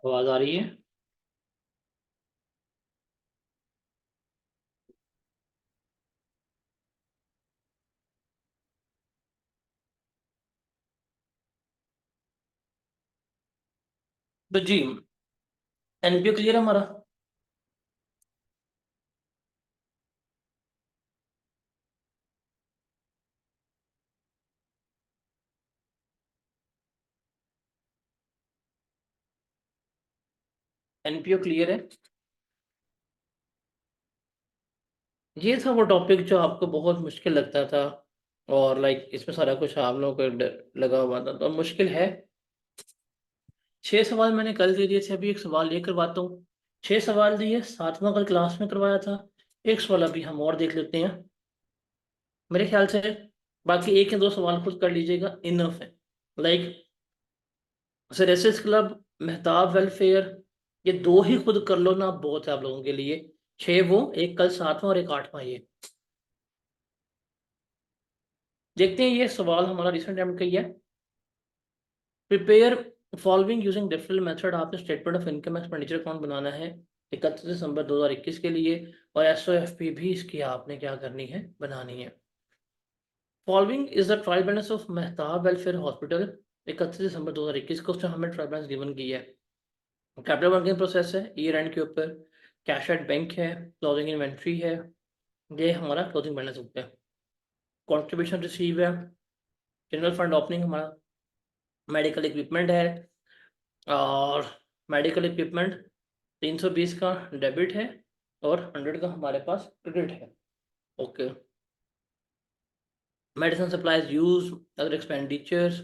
आवाज आ रही है? तो जी, एनपीओ क्लियर है हमारा। एनपीओ क्लियर है। ये था वो टॉपिक जो आपको बहुत मुश्किल लगता था, और लाइक इसमें सारा कुछ आप लोगों को लगा हुआ था, तो मुश्किल है। 6 सवाल मैंने कल दे दिए थे, अभी एक सवाल ये करवाता हूँ। 6 सवाल दिए, 7वां कल क्लास में करवाया था। एक सवाल अभी हम और देख लेते हैं मेरे ख्याल से। बाकी एक या दो सवाल खुद कर लीजिएगा, इनफ है। लाइक सरेसिस क्लब, मेहताब वेलफेयर, ये दो ही खुद कर लो ना, बहुत है आप लोगों के लिए। 6 वो, एक कल 7वां और एक 8वां ये। देखते हैं, ये सवाल हमारा रिसेंट अटेम्प्ट का ही है। Prepare following using different method. आपने statement of income expenditure account बनाना है 31 दिसंबर 2021 के लिए, और एसओएफपी भी इसकी आपने क्या करनी है, बनानी है। Following is the trial balance of Mehtab welfare hospital 31 दिसंबर 2021 को, उसने हमें ट्रायल बैलेंस गिवन की है। कैपिटल वर्किंग प्रोसेस है ईयर एंड के ऊपर, कैश एट बैंक है, क्लोजिंग इन्वेंट्री है, ये हमारा क्लोजिंग बैलेंस होता है। कॉन्ट्रीब्यूशन रिसीव है, जनरल फंड ओपनिंग हमारा, मेडिकल इक्विपमेंट है, और मेडिकल इक्विपमेंट 320 का डेबिट है, और 100 का हमारे पास क्रेडिट है। Okay. Medicine supplies use, other expenditures.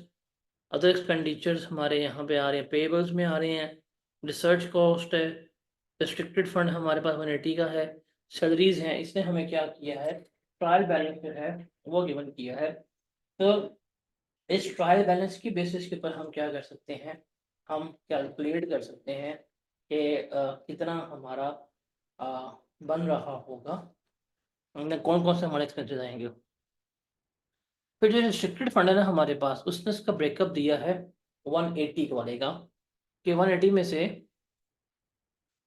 Other expenditures हमारे यहाँ पे आ रहे हैं, पेबल्स में आ रहे हैं। रिसर्च कॉस्ट है, रिस्ट्रिक्टेड फंड हमारे पास 180 का है। सैलरीज हैं, इसने हमें क्या किया है, ट्रायल बैलेंस जो है वो गिवन किया है। तो इस ट्रायल बैलेंस की बेसिस के ऊपर हम क्या कर सकते हैं, हम कैलकुलेट कर सकते हैं कि कितना हमारा बन रहा होगा, हमने कौन कौन से हमारे एक्सपेंसेस आएंगे। फिर जो रिस्ट्रिक्टेड फंड है ना हमारे पास, उसने इसका ब्रेकअप दिया है 180 वाले का, कि 180 में से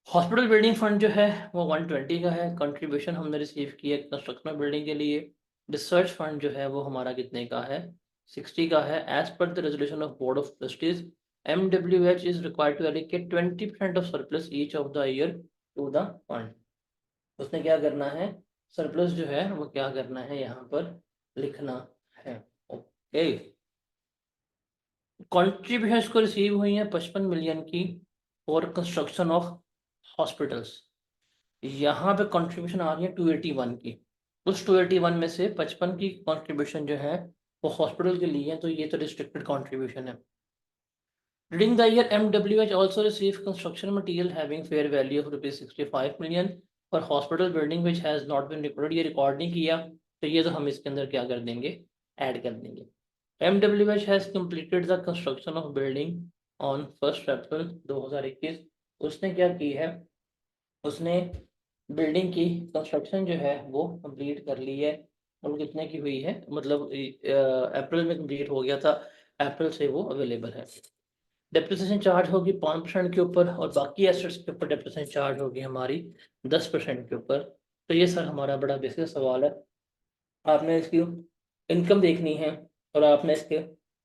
हॉस्पिटल बिल्डिंग फंड जो है वो 120 का है, कंट्रीब्यूशन हमने रिसीव किया कंस्ट्रक्शन बिल्डिंग के लिए। रिसर्च फंड जो है वो हमारा कितने का है, 60 का है। As per the resolution of board of trustees, MWH is required to allocate 20% of surplus each of the year to the fund. उसने क्या करना है, सरप्लस जो है वो क्या करना है यहाँ पर लिखना है। ओके। कॉन्ट्रीब्यूशन को रिसीव हुई है 55 मिलियन की फॉर कंस्ट्रक्शन ऑफ हॉस्पिटल्स। यहाँ पे कंट्रीब्यूशन आ रही है 281 की। उस 281 में से 55 की कंट्रीब्यूशन जो है वो हॉस्पिटल के लिए है, तो ये तो रिस्ट्रिक्टेड कंट्रीब्यूशन है। During the year, MWH also received construction material having fair value of rupees 65 million for hospital building which has not been recorded। ये रिकॉर्ड नहीं किया, तो ये तो हम इसके अंदर क्या कर देंगे, ऐड कर देंगे। MWH has completed the construction of building on 1 अप्रैल 2021। उसने क्या की है, उसने बिल्डिंग की कंस्ट्रक्शन जो है वो कंप्लीट कर ली है। और कितने की हुई है, मतलब अप्रैल में कंप्लीट हो गया था, अप्रैल से वो अवेलेबल है। डेप्रिसिएशन चार्ज होगी 5% के ऊपर, और बाकी एसेट्स के ऊपर डेप्रिसिएशन चार्ज होगी हमारी 10% के ऊपर। तो ये सर हमारा बड़ा बेसिक सवाल है। आपने इसकी इनकम देखनी है, और आपने इसके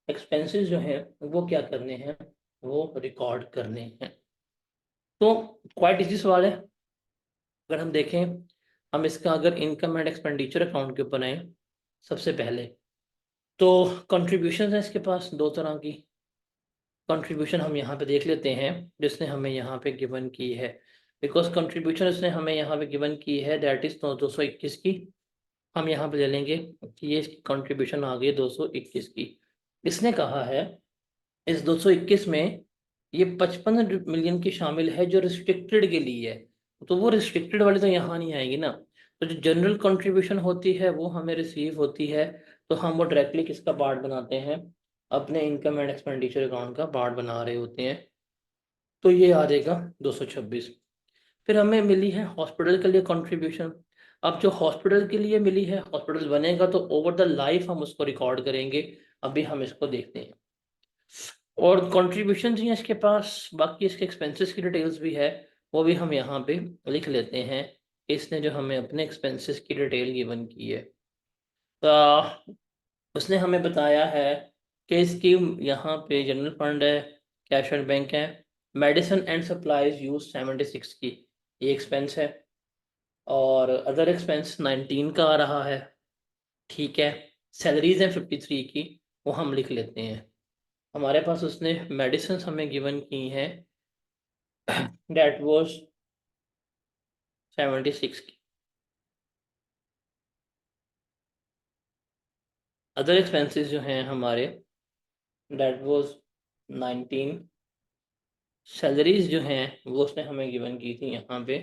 एक्सपेंसेस जो हैं वो क्या करने हैं, वो रिकॉर्ड करने हैं। तो क्वाइट इजी सवाल है। अगर हम देखें, हम इसका अगर इनकम एंड एक्सपेंडिचर अकाउंट के ऊपर आए सबसे पहले, तो कंट्रीब्यूशन है इसके पास दो तरह की। कंट्रीब्यूशन हम यहाँ पे देख लेते हैं जिसने हमें यहाँ पे गिवन की है, बिकॉज कंट्रीब्यूशन इसने हमें यहाँ पे गिवन की है, दैट इज 221 की। हम यहाँ पे ले लेंगे कि ये इसकी कंट्रीब्यूशन आ गई 221 की। इसने कहा है इस 221 में ये 55 मिलियन की शामिल है जो रिस्ट्रिक्टेड के लिए है, तो वो रिस्ट्रिक्टेड वाली तो यहाँ नहीं आएगी ना। तो जो जनरल कंट्रीब्यूशन होती है वो हमें रिसीव होती है, तो हम वो डायरेक्टली किसका पार्ट बनाते हैं, अपने इनकम एंड एक्सपेंडिचर अकाउंट का पार्ट बना रहे होते हैं। तो ये आ जाएगा 226। फिर हमें मिली है हॉस्पिटल के लिए कंट्रीब्यूशन। अब जो हॉस्पिटल के लिए मिली है, हॉस्पिटल बनेगा तो ओवर द लाइफ हम उसको रिकॉर्ड करेंगे। अभी हम इसको देखते हैं। और कंट्रीब्यूशन ही है इसके पास, बाकी इसके एक्सपेंसेस की डिटेल्स भी है, वो भी हम यहाँ पे लिख लेते हैं। इसने जो हमें अपने एक्सपेंसेस की डिटेल गिवन की है, तो उसने हमें बताया है कि इसकी यहाँ पे जनरल फंड है, कैश एंड बैंक है, मेडिसिन एंड सप्लाईज यूज 76 की ये एक्सपेंस है, और अदर एक्सपेंस 19 का आ रहा है। ठीक है, सैलरीज हैं 53 की, वो हम लिख लेते हैं। हमारे पास उसने मेडिसिन हमें गिवन की हैं, डेट वॉज 76 की। अदर एक्सपेंसेस जो हैं हमारे, डेट वॉज 19। सैलरीज जो हैं वो उसने हमें गिवन की थी यहाँ पे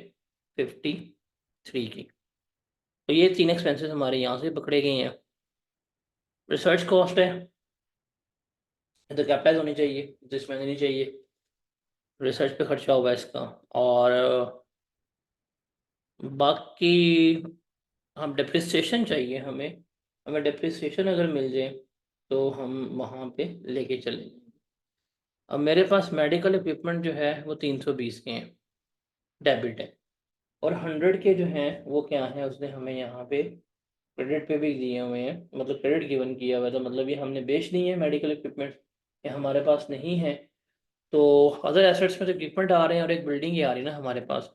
53 की। तो ये तीन एक्सपेंसेस हमारे यहाँ से पकड़े गए हैं। रिसर्च कॉस्ट है, तो कैपिटल होनी चाहिए, जिसमें नहीं चाहिए, रिसर्च पे खर्चा होगा इसका। और बाकी हम डिप्रिसिएशन चाहिए हमें, हमें डिप्रिसिएशन अगर मिल जाए तो हम वहाँ पे लेके चले। अब मेरे पास मेडिकल इक्विपमेंट जो है वो 320 के हैं, डेबिट है। और 100 के जो हैं वो क्या है, उसने हमें यहाँ पे क्रेडिट पे भी दिए हुए हैं, मतलब क्रेडिट गिवन किया हुआ है, तो मतलब ये हमने बेच दी है मेडिकल इक्विपमेंट, ये हमारे पास नहीं है। तो अदर एसेट्स में तो इक्विपमेंट आ रहे हैं और एक बिल्डिंग ही आ रही है ना हमारे पास,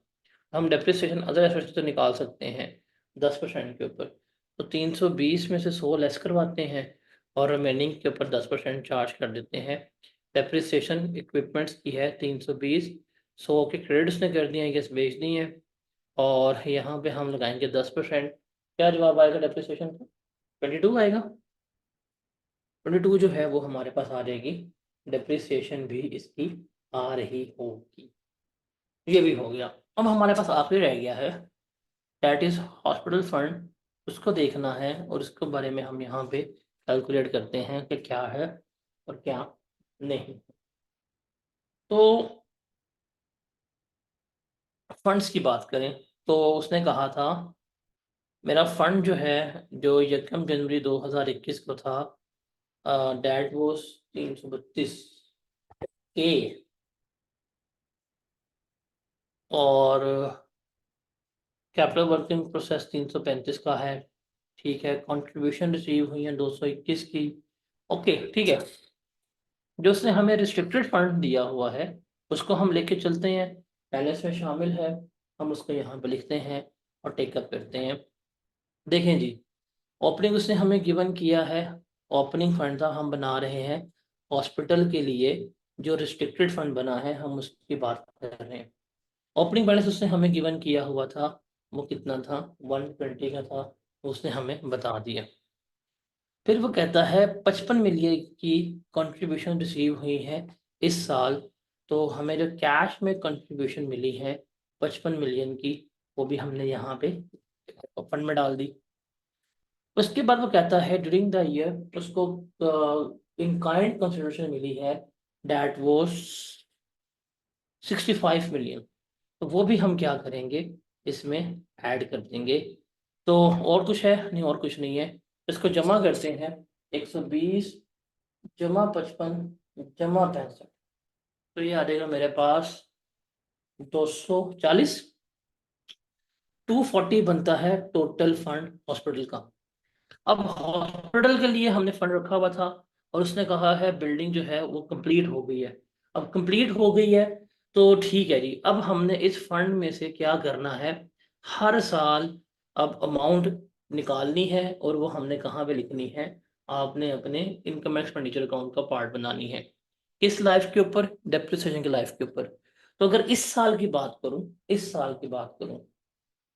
हम डेप्रिसिएशन अदर एसेट्स से तो निकाल सकते हैं 10% के ऊपर। तो 320 में से 100 लेस करवाते हैं और रिमेनिंग के ऊपर 10% चार्ज कर देते हैं। डेप्रिसिएशन इक्विपमेंट्स की है 320, 100 के क्रेडिट्स ने कर दिए हैं, ये बेच दिए हैं, और यहाँ पे हम लगाएंगे 10%। क्या जवाब आएगा डेप्रिसिएशन का? 22 आएगा। 22 जो है वो हमारे पास आ जाएगी, डेप्रिसिएशन भी इसकी आ रही होगी। ये भी हो गया। अब हमारे पास आखिरी रह गया है, दैट इज हॉस्पिटल फंड। उसको देखना है और उसके बारे में हम यहाँ पे कैलकुलेट करते हैं कि क्या है और क्या नहीं। तो फंड्स की बात करें तो उसने कहा था मेरा फंड जो है, जो 1 जनवरी 2021 को था, डेट वॉज 332 के, और कैपिटल वर्किंग प्रोसेस 335 का है। ठीक है, कंट्रीब्यूशन रिसीव हुई है 221 की। ओके ठीक है, जो उसने हमें रिस्ट्रिक्टेड फंड दिया हुआ है उसको हम लेके चलते हैं, पहले इसमें शामिल है, हम उसको यहाँ पे लिखते हैं और टेकअप करते हैं। देखें जी, ओपनिंग उसने हमें गिवन किया है, ओपनिंग फंड था, हम बना रहे हैं हॉस्पिटल के लिए। जो रिस्ट्रिक्टेड फंड बना है हम उसकी बात कर रहे हैं। ओपनिंग बैलेंस उसने हमें गिवन किया हुआ था, वो कितना था, 120 का था, उसने हमें बता दिया। फिर वो कहता है 55 मिलियन की कंट्रीब्यूशन रिसीव हुई है इस साल। तो हमें जो कैश में कंट्रीब्यूशन मिली है 55 मिलियन की, वो भी हमने यहाँ पे फंड में डाल दी। उसके बाद वो कहता है ड्यूरिंग द ईयर उसको इन काइंड कंसिडरेशन मिली है, दैट वाज 65 मिलियन। तो वो भी हम क्या करेंगे, इसमें ऐड कर देंगे। तो और कुछ है नहीं, और कुछ नहीं है, इसको जमा करते हैं। 120 जमा 55 जमा 65, तो ये आ जाएगा मेरे पास 240, 240 बनता है टोटल फंड हॉस्पिटल का। अब हॉस्पिटल के लिए हमने फंड रखा हुआ था और उसने कहा है बिल्डिंग जो है वो कंप्लीट हो गई है। अब कंप्लीट हो गई है तो ठीक है जी, अब हमने इस फंड में से क्या करना है, हर साल अब अमाउंट निकालनी है और वो हमने कहाँ पे लिखनी है, आपने अपने इनकम एक्सपेंडिचर अकाउंट का पार्ट बनानी है। किस लाइफ के ऊपर, डेप्रिसिएशन की लाइफ के ऊपर। तो अगर इस साल की बात करूं, इस साल की बात करूं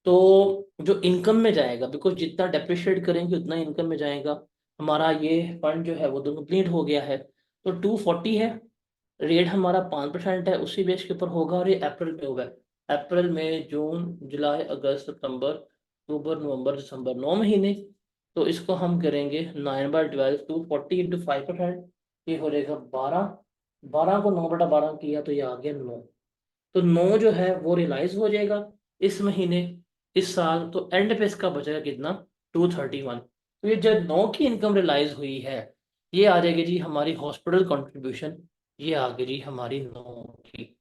तो जो इनकम में जाएगा, बिकॉज जितना डेप्रिशिएट करेंगे उतना इनकम में जाएगा, हमारा ये फंड जो है वो तो कंप्लीट हो गया है। तो 240 है, रेट हमारा 5% है, उसी बेस के ऊपर होगा, और ये अप्रैल में होगा। अप्रैल में जून जुलाई अगस्त सितंबर अक्टूबर नवंबर दिसंबर, 9 महीने। तो इसको हम करेंगे 9/12, 240 इंटू 5%, ये हो जाएगा 12। 12 को 9/12 किया तो ये आ गया 9। तो 9 जो है वो रियलाइज हो जाएगा इस महीने, इस साल। तो एंड पे इसका बचेगा कितना, 231। तो ये जो 9 की इनकम रियलाइज हुई है, ये आ जाएगी जी हमारी हॉस्पिटल कंट्रीब्यूशन। ये आ गई जी हमारी 9 की।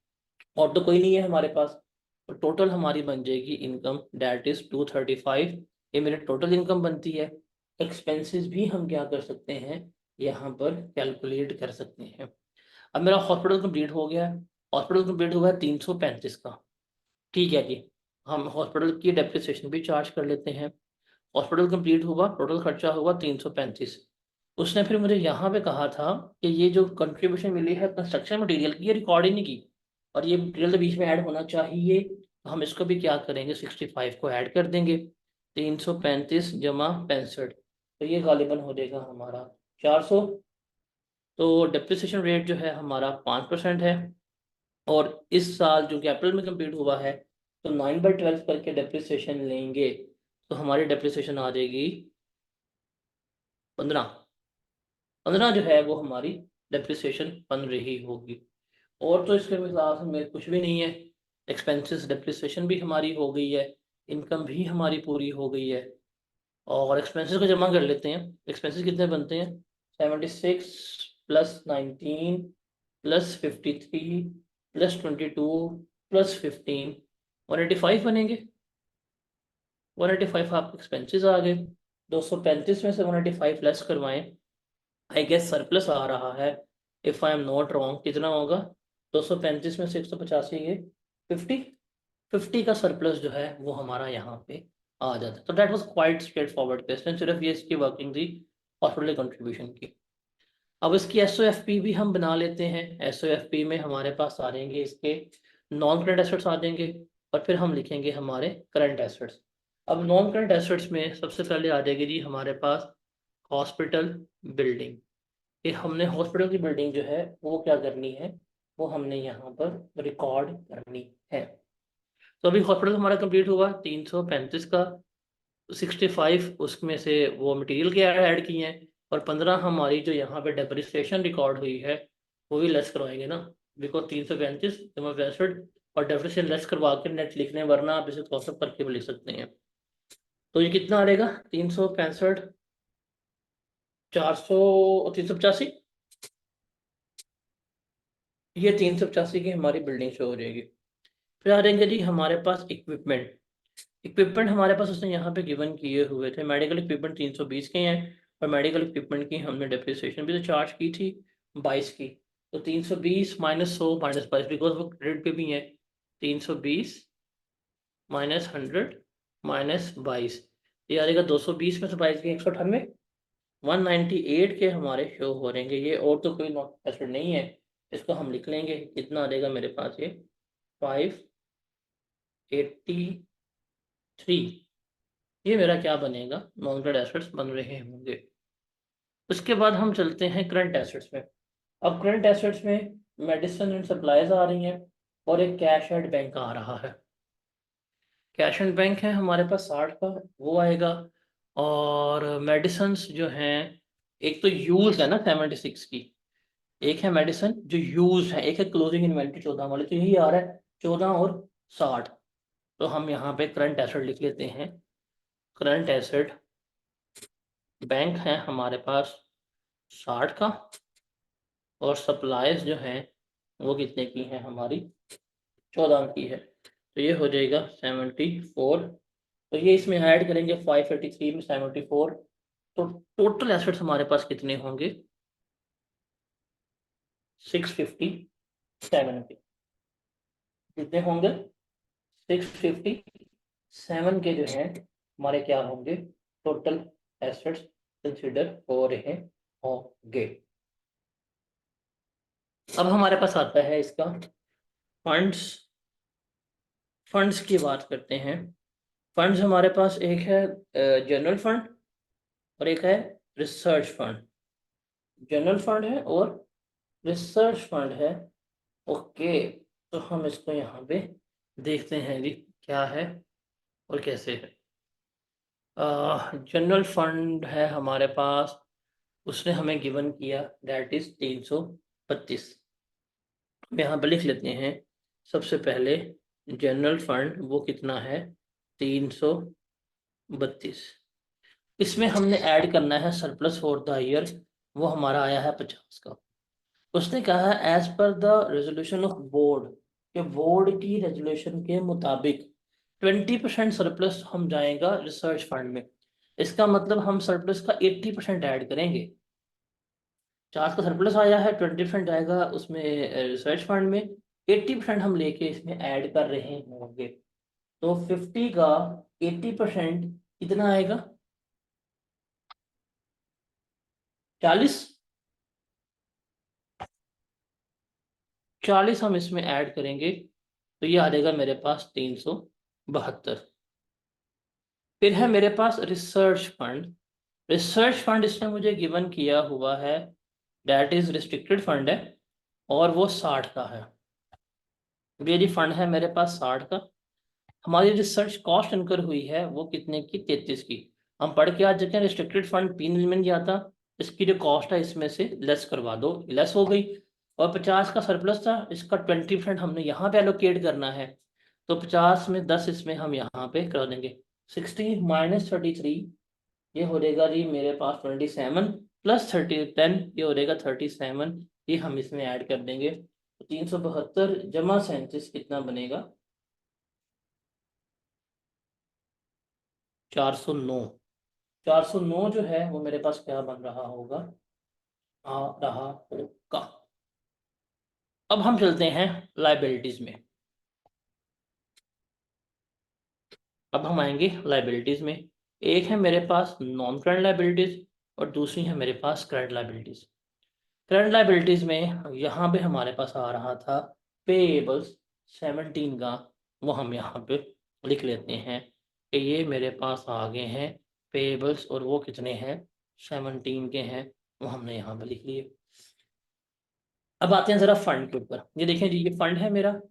और तो कोई नहीं है हमारे पास, तो टोटल हमारी बन जाएगी इनकम डेट इज 235। ये मेरी टोटल इनकम बनती है। एक्सपेंसेस भी हम क्या कर सकते हैं, यहाँ पर कैलकुलेट कर सकते हैं। अब मेरा हॉस्पिटल कंप्लीट हो गया है। हॉस्पिटल कंप्लीट हुआ है 335 का। ठीक है जी, हम हॉस्पिटल की डेप्रिसिएशन भी चार्ज कर लेते हैं। हॉस्पिटल कंप्लीट हुआ, टोटल खर्चा हुआ 335। उसने फिर मुझे यहाँ पे कहा था कि ये जो कंट्रीब्यूशन मिली है कंस्ट्रक्शन मटेरियल की, ये रिकॉर्ड ही नहीं की, और ये मटेरियल तो बीच में ऐड होना चाहिए। तो हम इसको भी क्या करेंगे, 65 को ऐड कर देंगे। 335 जमा 65, तो ये गालिबन हो जाएगा हमारा 400। तो डेप्रिसिएशन रेट जो है हमारा 5% है। और इस साल जो कि अप्रैल में कंप्लीट हुआ है, तो 9/12 करके डेप्रिसिएशन लेंगे, तो हमारी डेप्रिसिएशन आ जाएगी 15। 15 जो है वो हमारी डेप्रिसिएशन बन रही होगी। और तो इसके खिलाफ में कुछ भी नहीं है। एक्सपेंसेस डेप्रिसिएशन भी हमारी हो गई है, इनकम भी हमारी पूरी हो गई है। और एक्सपेंसेस को जमा कर लेते हैं। एक्सपेंसेस कितने बनते हैं, 76 प्लस 19 प्लस 53 प्लस 22 प्लस 15, 185 बनेंगे। 185 आपके एक्सपेंसेस आ गए। 235 में से 185 लेस करवाएं, आई गेस सरप्लस आ रहा है। If I am not wrong, कितना होगा, 235 में से 185 ये 50। 50 का सरप्लस जो है वो हमारा यहाँ पे आ जाता है। तो that was quite straight forward question, सिर्फ ये इसकी वर्किंग थी हॉस्पिटल कंट्रीब्यूशन की। अब इसकी एसओएफपी भी हम बना लेते हैं। एसओएफपी में हमारे पास आ जाएंगे इसके नॉन करंट एसेट्स आ जाएंगे, और फिर हम लिखेंगे हमारे करंट एसेट्स। अब नॉन करंट एसेट्स में सबसे पहले आ जाएगी जी हमारे पास हॉस्पिटल बिल्डिंग। कि हमने हॉस्पिटल की बिल्डिंग जो है वो क्या करनी है, वो हमने यहाँ पर रिकॉर्ड करनी है। तो अभी हॉस्पिटल हमारा कंप्लीट हुआ 335 का। 65 उसमें से वो मटेरियल के ऐड किए हैं, और 15 हमारी जो यहाँ पे डेप्रिसिएशन रिकॉर्ड हुई है वो भी लेस करवाएंगे ना। बिकॉज 335 जमा 65 और डेप्रिसिएशन लेस करवा के नेट लिखने, वरना आप इसे क्रॉसअप करके भी लिख सकते हैं। तो ये कितना आ रहेगा, 365, 400, 385। ये 385 की हमारी बिल्डिंग शो हो जाएगी। फिर आ जाएंगे जी हमारे पास इक्विपमेंट। इक्विपमेंट हमारे पास उसने यहाँ पे गिवन किए हुए थे। मेडिकल इक्विपमेंट 320 के हैं, और मेडिकल इक्विपमेंट की हमने डेप्रिसिएशन भी तो चार्ज की थी 22 की। तो 320 माइनस 100 माइनस 22, बिकॉज वो क्रेडिट पे भी है। 320 माइनस 100 माइनस 22, ये आ जाएगा 220 में से 22 के 198। 198 के हमारे शो हो रहेंगे ये, और तो कोई नॉट एसिड नहीं है। इसको हम लिख लेंगे, कितना आ जाएगा मेरे पास ये 583। ये मेरा क्या बनेगा, नॉन करंट एसेट्स बन रहे होंगे। उसके बाद हम चलते हैं करंट एसेट्स में। अब करंट एसेट्स में मेडिसिन एंड सप्लाईज आ रही हैं, और एक कैश एट बैंक आ रहा है। कैश एंड बैंक है हमारे पास 60 का, वो आएगा। और मेडिसिन जो हैं, एक तो यूज है ना 76 की, एक है मेडिसिन जो यूज है, एक है क्लोजिंग इन्वेंट्री 14 वाली, तो यही आ रहा है 14 और 60। तो हम यहाँ पे करंट एसेट लिख लेते हैं। करंट एसेट बैंक है हमारे पास 60 का, और सप्लाईज जो हैं वो कितने की है हमारी, 14 की है। तो ये हो जाएगा 74। तो ये इसमें ऐड करेंगे 583 में 74, तो टोटल एसेट्स हमारे पास कितने होंगे, 657 के। कितने होंगे, 657 के जो हैं हमारे क्या होंगे, टोटल एसेट्स कंसिडर हो रहे होंगे। अब हमारे पास आता है इसका फंड्स। फंड्स की बात करते हैं। फंड्स हमारे पास एक है जनरल फंड, और एक है रिसर्च फंड। जनरल फंड है और रिसर्च फंड है। ओके, तो हम इसको यहाँ पे देखते हैं जी क्या है और कैसे है। जनरल फंड है हमारे पास, उसने हमें गिवन किया, दैट इज 332। हम यहाँ पे लिख लेते हैं सबसे पहले जनरल फंड वो कितना है, 332। इसमें हमने ऐड करना है सरप्लस फॉर द ईयर, वो हमारा आया है 50 का। उसने कहा है as per the resolution of board, कि बोर्ड की रेजोल्यूशन के मुताबिक 20% सरप्लस हम जाएगा रिसर्च फंड में। इसका मतलब हम सरप्लस का 80% ऐड करेंगे। 50 का सरप्लस आया है, 20% जाएगा उसमें रिसर्च फंड में, 80% हम लेके इसमें ऐड कर रहे होंगे। तो 50 का 80% कितना आएगा, 40। 40 हम इसमें ऐड करेंगे, तो ये आ जाएगा मेरे पास 372। फिर है मेरे पास रिसर्च फंड। रिसर्च फंड इसने मुझे गिवन किया हुआ है, दैट इज रिस्ट्रिक्टेड फंड है, और वो 60 का है। ये जी फंड है मेरे पास 60 का। हमारी रिसर्च कॉस्ट इनकर हुई है वो कितने की, 33 की। हम पढ़ के आज चुके हैं रिस्ट्रिक्टेड फंड 3 मिलियन गया था, इसकी जो कॉस्ट है इसमें से लेस करवा दो, लेस हो गई। और 50 का सरप्लस था, इसका 20% हमने यहाँ पे एलोकेट करना है। तो 50 में 10 इसमें हम यहाँ पे कर देंगे, 60 - 33, ये हो जाएगा जी मेरे पास 27, प्लस 10 ये हो जाएगा 37, ये हम इसमें ऐड कर देंगे। 372 जमा 37 कितना बनेगा, 409। 409 जो है वो मेरे पास क्या बन रहा होगा, आ रहा होगा। अब हम चलते हैं लाइबिलिटीज में। अब हम आएंगे लाइबिलिटीज में। एक है मेरे पास नॉन करंट लाइबिलिटीज, और दूसरी है मेरे पास करंट लाइबिलिटीज। करंट लाइबिलिटीज में यहाँ पे हमारे पास आ रहा था पेएबल्स 17 का, वो हम यहाँ पे लिख लेते हैं कि ये मेरे पास आ गए हैं पेएबल्स, और वो कितने हैं, 17 के हैं, वो हमने यहाँ पे लिख लिए। अब आते हैं जरा फंड के ऊपर। ये देखें जी, ये फंड है मेरा।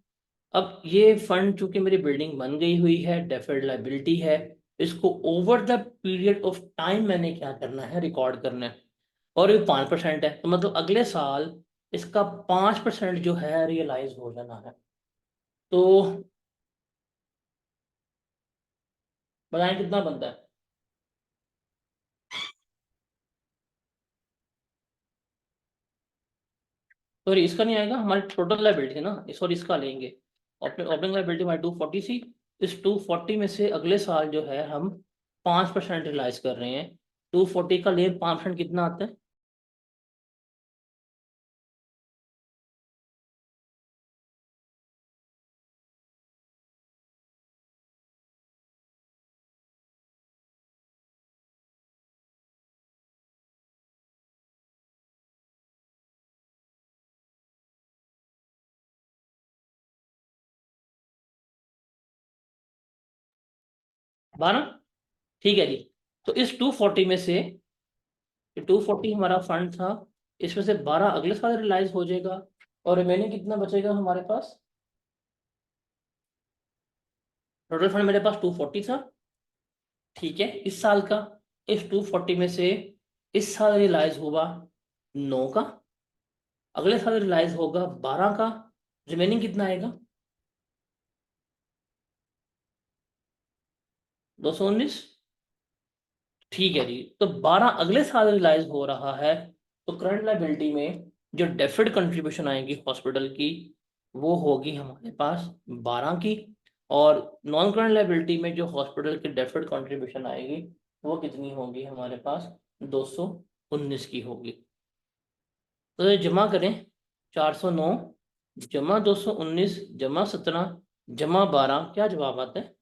अब ये फंड चूंकि मेरी बिल्डिंग बन गई हुई है, डेफर्ड लाइबिलिटी है, इसको over the period of time मैंने क्या करना है, रिकॉर्ड करना है। और ये 5% है, तो मतलब अगले साल इसका 5% जो है रियलाइज हो जाना है। तो बताएं कितना बनता है। सॉरी इसका नहीं आएगा, हमारी टोटल लाइबिलिटी है ना, सॉरी इसका लेंगे। ओपनिंग लाइबिलिटी हमारी 240 सी। इस 240 में से अगले साल जो है हम 5% रियलाइज कर रहे हैं। 240 का ले 5% कितना आता है, बारह। ठीक है जी। तो इस 240 में से, 240 हमारा फंड था, इसमें से 12 अगले साल रियलाइज हो जाएगा, और रिमेनिंग कितना बचेगा हमारे पास। टोटल फंड मेरे पास 240 था, ठीक है, इस साल का। इस 240 में से इस साल रियलाइज हुआ 9 का, अगले साल रियलाइज होगा 12 का, रिमेनिंग कितना आएगा, 219। ठीक है जी। तो 12 अगले साल रियलाइज हो रहा है, तो करंट लायबिलिटी में जो डेफर्ड कंट्रीब्यूशन आएगी हॉस्पिटल की, वो होगी हमारे पास 12 की। और नॉन करंट लायबिलिटी में जो हॉस्पिटल की डेफर्ड कंट्रीब्यूशन आएगी, वो कितनी होगी हमारे पास, 219 की होगी। तो ये जमा करें, 409 जमा 219 जमा 17 जमा 12, क्या जवाब आता है।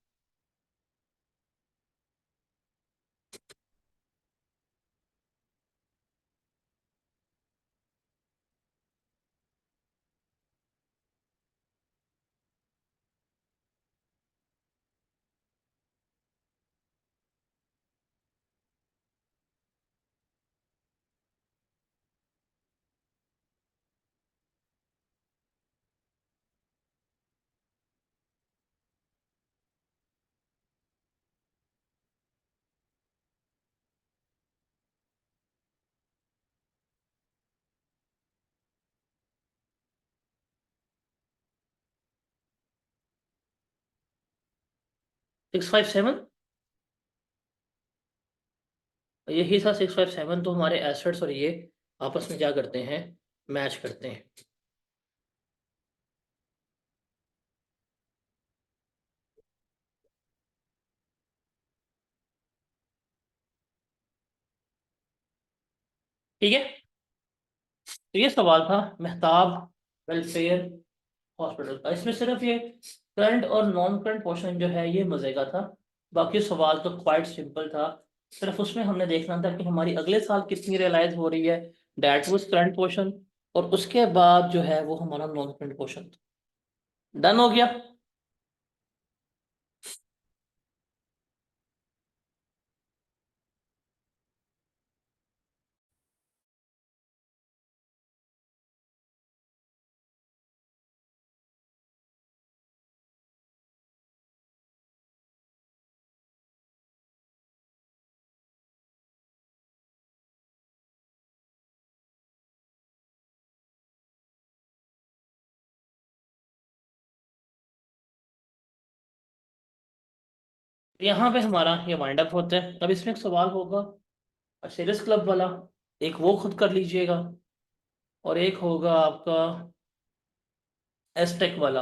657, यही था 657। तो हमारे एसेट्स और ये आपस में क्या करते हैं, मैच करते हैं। ठीक है, तो ये सवाल था मेहताब वेलफेयर हॉस्पिटल का। इसमें सिर्फ ये करंट और नॉन करंट पोर्शन जो है ये मजे का था, बाकी सवाल तो क्वाइट सिंपल था। सिर्फ उसमें हमने देखना था कि हमारी अगले साल कितनी रियलाइज हो रही है, दैट वाज करंट पोर्शन, और उसके बाद जो है वो हमारा नॉन करंट पोर्शन। डन हो गया। यहाँ पे हमारा ये वाइंड अप होता है। अब इसमें एक सवाल होगा सेल्स क्लब वाला, एक वो खुद कर लीजिएगा, और एक होगा आपका एसटेक वाला।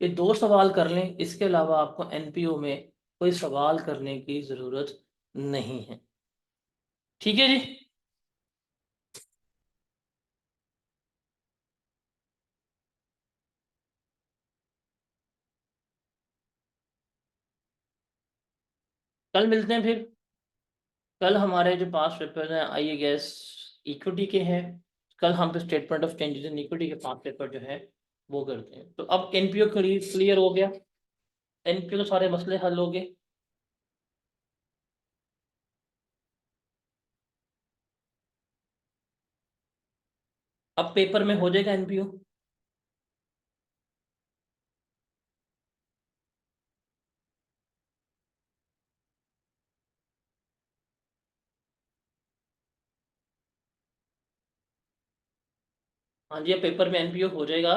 ये दो सवाल कर लें, इसके अलावा आपको एनपीओ में कोई सवाल करने की ज़रूरत नहीं है। ठीक है जी। कल मिलते हैं फिर। कल हमारे जो पांच पेपर हैं आई गेस इक्विटी के हैं। कल हम statement of changes in equity के पांच पेपर जो है वो करते हैं। तो अब एनपीओ क्लियर हो गया, एनपीओ के सारे मसले हल हो गए। अब पेपर में हो जाएगा एनपीओ। हाँ जी, अब पेपर में एनपीओ हो जाएगा,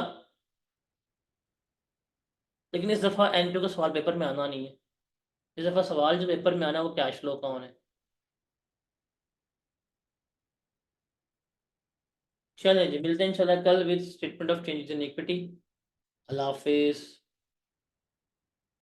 लेकिन इस दफ़ा एनपीओ का सवाल पेपर में आना नहीं है। इस दफ़ा सवाल जो पेपर में आना है वो कैश फ्लो का होना है। चलें जी, मिलते हैं इंशाल्लाह कल with statement of changes in equity. अल्लाह हाफिज़।